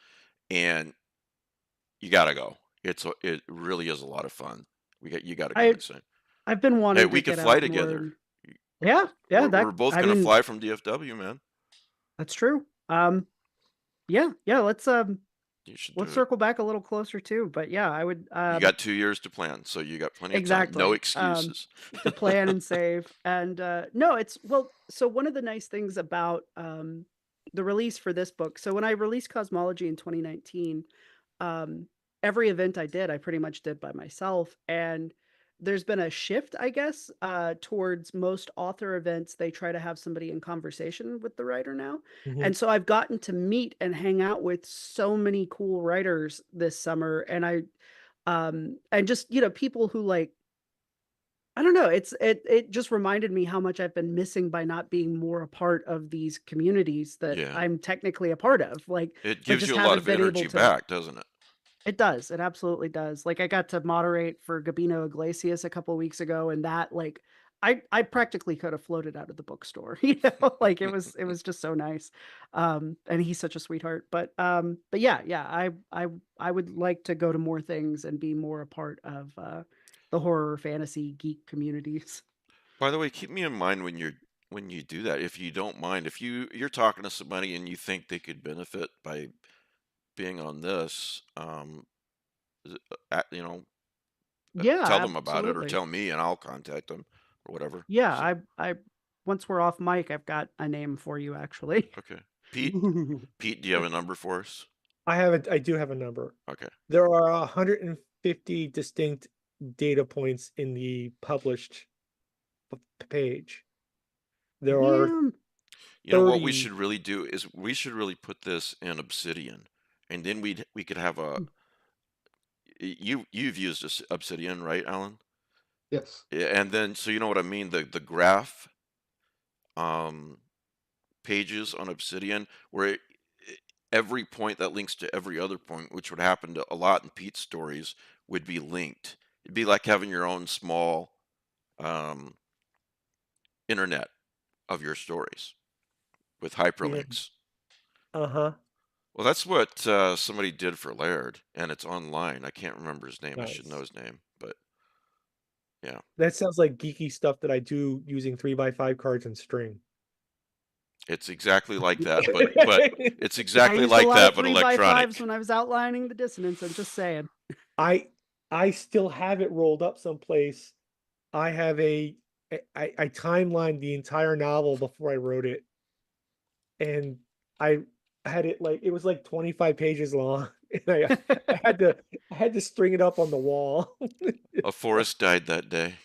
and you gotta go. It really is a lot of fun. You gotta go next time. I've been Hey, wanting to we could get fly out more. together. Yeah, We're both gonna fly from DFW, man. That's true. Yeah, let's You should let's do it. circle back a little closer too. But yeah, I would You got 2 years to plan, so you got plenty of time. No exactly excuses. to plan and save. And no, it's so one of the nice things about the release for this book. So when I released Cosmology in 2019, every event I did, I pretty much did by myself. And there's been a shift, I guess, towards most author events. They try to have somebody in conversation with the writer now. Mhm. And so I've gotten to meet and hang out with so many cool writers this summer. And and just, people who, like, I don't know, it just reminded me how much I've been missing by not being more a part of these communities that Yeah. I'm technically a part of. Like, It I gives just you a lot haven't of been able energy to. back, doesn't it? It does. It absolutely does. Like, I got to moderate for Gabino Iglesias a couple weeks ago, and that, like, I practically could have floated out of the bookstore, like it was just so nice. And he's such a sweetheart. But yeah, I would like to go to more things and be more a part of the horror fantasy geek communities. By the way, keep me in mind when you do that, if you don't mind. If you're talking to somebody and you think they could benefit by being on this, you know, Yeah, tell them about it or absolutely. tell me and I'll contact them or whatever. Yeah, So, I once we're off mic, I've got a name for you actually. okay. Pete, do you have a number for us? I do have a number. Okay. There are 150 distinct data points in the published page. There are Damn. You know what we 30. should really do is we should really put this in Obsidian, and then we could have a you've used Obsidian, right, Alan? Yes. Yeah, and then so you know what I mean, the graph um pages on Obsidian where every point that links to every other point, which would happen to a lot in Pete's stories, would be linked. It'd be like having your own small um internet of your stories with Yeah. hyperlinks. Uh-huh. Well, that's what somebody did for Laird, and it's online. I can't remember his name. I should know Nice. his name, but yeah, That sounds like geeky stuff that I do using 3x5 cards and string. it's exactly like that. But it's I exactly used a like lot that, of but 3x5s electronic. when I was outlining the dissonance. I'm just saying. I still have it rolled up someplace. I have I timelined the entire novel before I wrote it, and I had it like it was like 25 pages long, and I had to string it up on the wall. A forest died that day.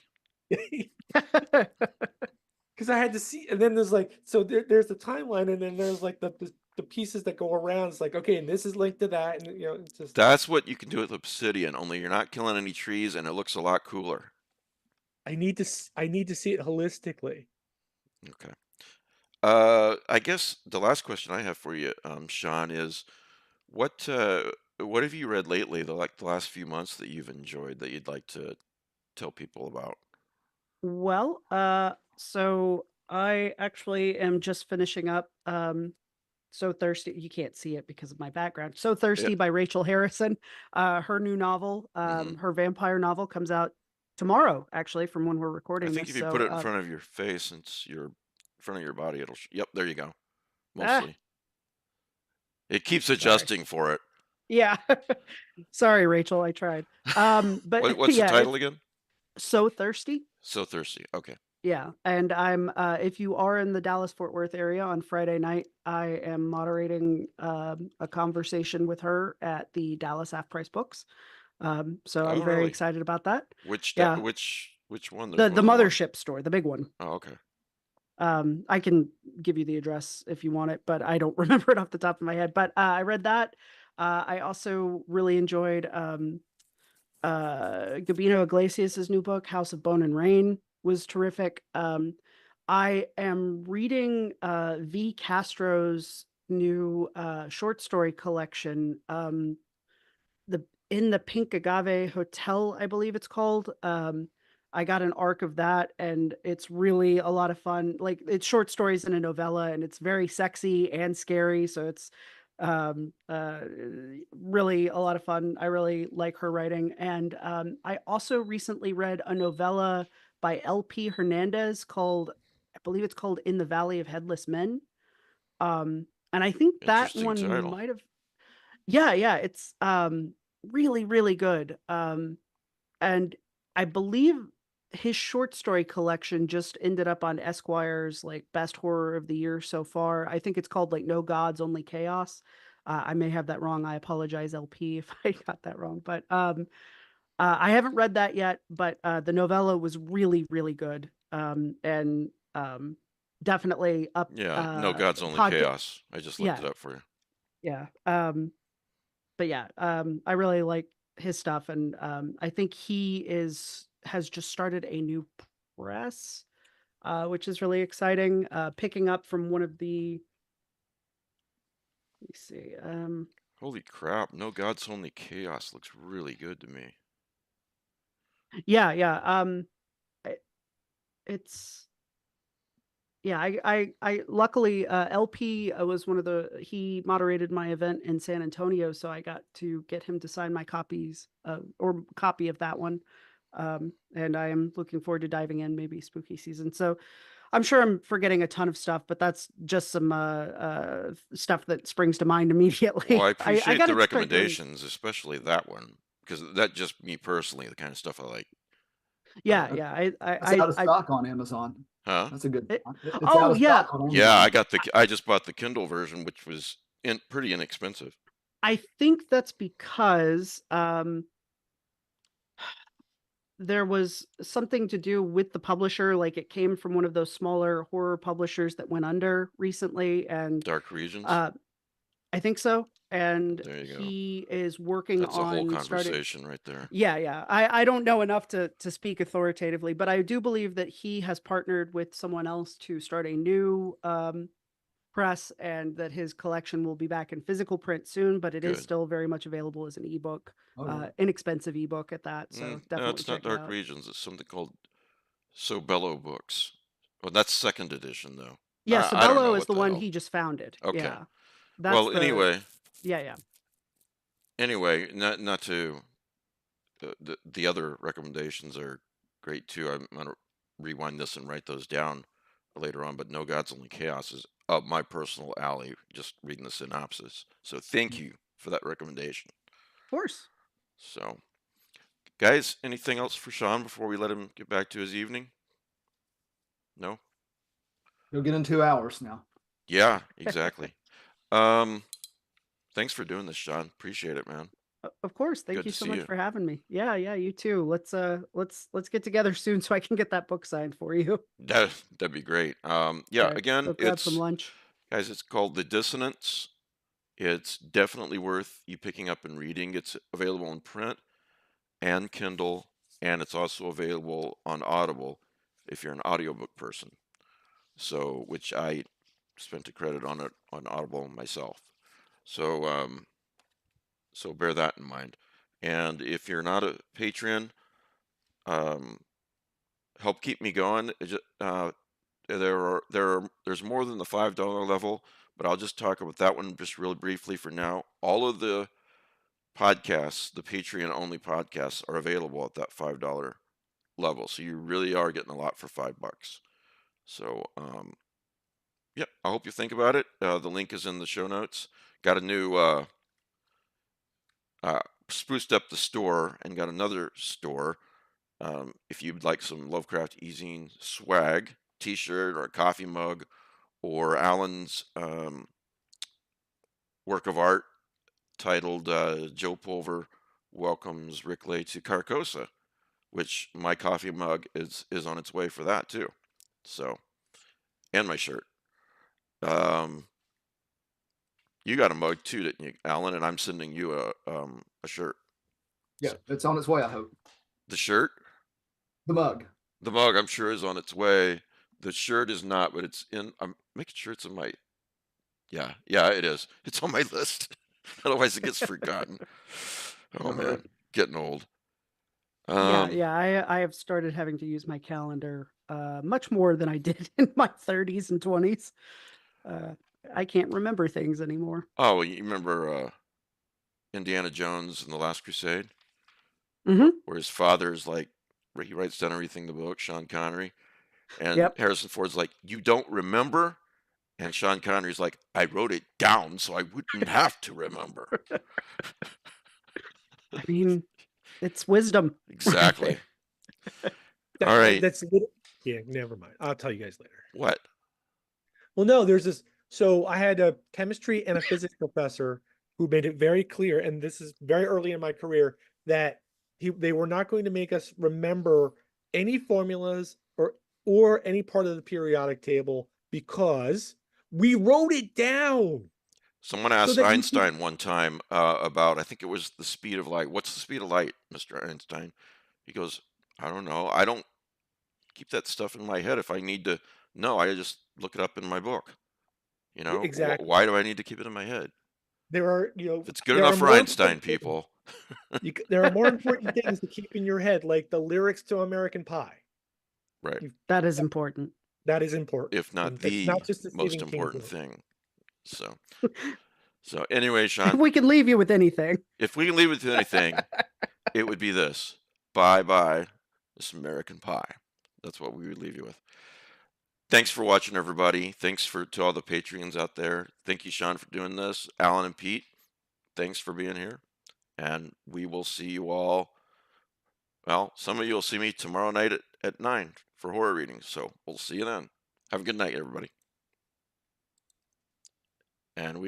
Because I had to see, and then there's like, so there's the timeline, and then there's like the pieces that go around. It's like, okay, and this is linked to that, and you know, it's just That's what you can do with obsidian, only you're not killing any trees, and it looks a lot cooler. I need to see it holistically. Okay. I guess the last question I have for you, Shaun, is what have you read lately, the last few months that you've enjoyed that you'd like to tell people about? Well, so I actually am just finishing up So Thirsty. You can't see it because of my background. So Yeah. Thirsty by Rachel Harrison. Her new novel, her vampire novel comes out tomorrow, actually, from when we're I recording think this. if you put So it in front of your face, since you're in front of your body, it'll. Yep, there you go. ah, Mostly, it keeps sorry. adjusting for it. Yeah. Sorry, Rachel, I tried. But What's the yeah, title it's again? So Thirsty. So Thirsty. Okay. Yeah, and I'm if you are in the Dallas-Fort Worth area on Friday night, I am moderating a conversation with her at the Dallas Half Price Books. So I'm Oh, very really? excited about that. Which Yeah, which one? There's the more than one. mothership store, the big one. Oh, okay. I can give you the address if you want it, but I don't remember it off the top of my head. But I read that. I also really enjoyed Gabino Iglesias's new book, House of Bone and Rain, was terrific. I am reading V. Castro's new short story collection, the In the Pink Agave Hotel, I believe it's called. I got an arc of that, and it's really a lot of fun. Like, it's short stories in a novella, and it's very sexy and scary. So it's really a lot of fun. I really like her writing. And I also recently read a novella by LP Hernandez called, I believe it's called In the Valley of Headless Men. And I think that Interesting one title. might have, yeah, it's really, really good. And I believe his short story collection just ended up on Esquire's like best horror of the year so far. I think it's called like No Gods, Only Chaos. I may have that wrong. I apologize, LP, if I got that wrong. But I haven't read that yet. But the novella was really, really good. And definitely up. Yeah, No Gods, Only Podcast. Chaos. I just looked Yeah, it up for you. yeah. But yeah, I really like his stuff, and I think has just started a new press, which is really exciting. Picking up from one of the, let me see, Holy crap! No Gods, Only Chaos looks really good to me. yeah, it's yeah. I luckily LP was one of he moderated my event in San Antonio, so I got to get him to sign my copies or copy of that one. And I am looking forward to diving in maybe spooky season. So I'm sure I'm forgetting a ton of stuff, but that's just some stuff that springs to mind immediately. Well, I I appreciate got the to try doing. recommendations, especially that one, because that just me personally, the kind of stuff I like. Yeah, That- yeah. That's out of stock on Amazon. Huh? That's a good. It, It's out oh of yeah, stock on Yeah, Amazon. I just bought the Kindle version, which was pretty inexpensive. I think that's because there was something to do with the publisher. Like, it came from one of those smaller horror publishers that went under recently, and Dark Regions. I think so. And There you go. he is working That's a whole on starting. conversation right there. Yeah. I don't know enough to speak authoritatively, but I do believe that he has partnered with someone else to start a new press, and that his collection will be back in physical print soon, but it is Good. still very much available as an ebook, Oh, inexpensive ebook at that. So No, definitely it's not check it Dark out. Regions. It's something called Sobello Books. Well, that's second edition though. Yeah, I don't know Sabello is what the the one hell. he just founded. Okay. Yeah, that's Well, the anyway, Yeah. Anyway, not to the other recommendations are great too. I'm gonna rewind this and write those down later on. But No Gods, Only Chaos is up my personal alley. Just reading the synopsis. So thank you for that recommendation. Of course. So, guys, anything else for Shaun before we let him get back to his evening? No. You'll get in 2 hours now. Yeah, exactly. Thanks for doing this, Shaun. Appreciate it, man. Of course. Thank Good you to so see much you. for having me. Yeah, you too. Let's get together soon so I can get that book signed for you. That'd be great. Yeah, All again, go grab some lunch. guys, it's called The Dissonance. It's definitely worth you picking up and reading. It's available in print and Kindle, and it's also available on Audible if you're an audiobook person. So, which I spent a credit on it on Audible myself. So, so bear that in mind. And if you're not a Patreon, help keep me going. There's more than the $5 level, but I'll just talk about that one just really briefly for now. All of the podcasts, the Patreon only podcasts, are available at that $5 level. So you really are getting a lot for $5. So yeah, I hope you think about it. The link is in the show notes. Got a new spruced up the store and got another store. If you'd like some Lovecraft easing swag, t-shirt or a coffee mug, or Alan's work of art titled Joe Pulver Welcomes Rickley to Carcosa, which my coffee mug is on its way for that too. So, and my shirt. You got a mug too, didn't you, Alan? And I'm sending you a shirt. Yeah, it's on its way, I hope. The shirt? The mug. The mug, I'm sure, is on its way. The shirt is not, but it's in. I'm making sure it's in my. Yeah, it is. It's on my list. Otherwise, it gets forgotten. Oh man, getting old. I have started having to use my calendar much more than I did in my 30s and 20s. I can't remember things anymore. Oh, you remember Indiana Jones and the Last Crusade? Mm-hmm. Where his father's like, where he writes down everything in the book, Sean Connery. And Yep. Harrison Ford's like, you don't remember? And Sean Connery's like, I wrote it down so I wouldn't have to remember. I mean, it's wisdom. Exactly. All right. Yeah, never mind. I'll tell you guys later. What? Well, no, there's this. So I had a chemistry and a physics professor who made it very clear, and this is very early in my career, that they were not going to make us remember any formulas or any part of the periodic table because we wrote it down. Someone asked Einstein one time about, I think it was the speed of light. What's the speed of light, Mr. Einstein? He goes, I don't know. I don't keep that stuff in my head if I need to know. I just look it up in my book. You know, exactly. Why do I need to keep it in my head? There are, if it's good enough for Einstein, people. There are more important things to keep in your head, like the lyrics to American Pie. Right. That is important. That is important. If not the most important thing. So anyway, Shaun. If we can leave you with anything. If we can leave you with anything, it would be this. Bye, this American Pie. That's what we would leave you with. Thanks for watching, everybody. Thanks to all the Patreons out there. Thank you, Shaun, for doing this. Alan and Pete, thanks for being here. And we will see you all. Well, some of you will see me tomorrow night at 9 for horror readings. So we'll see you then. Have a good night, everybody. And we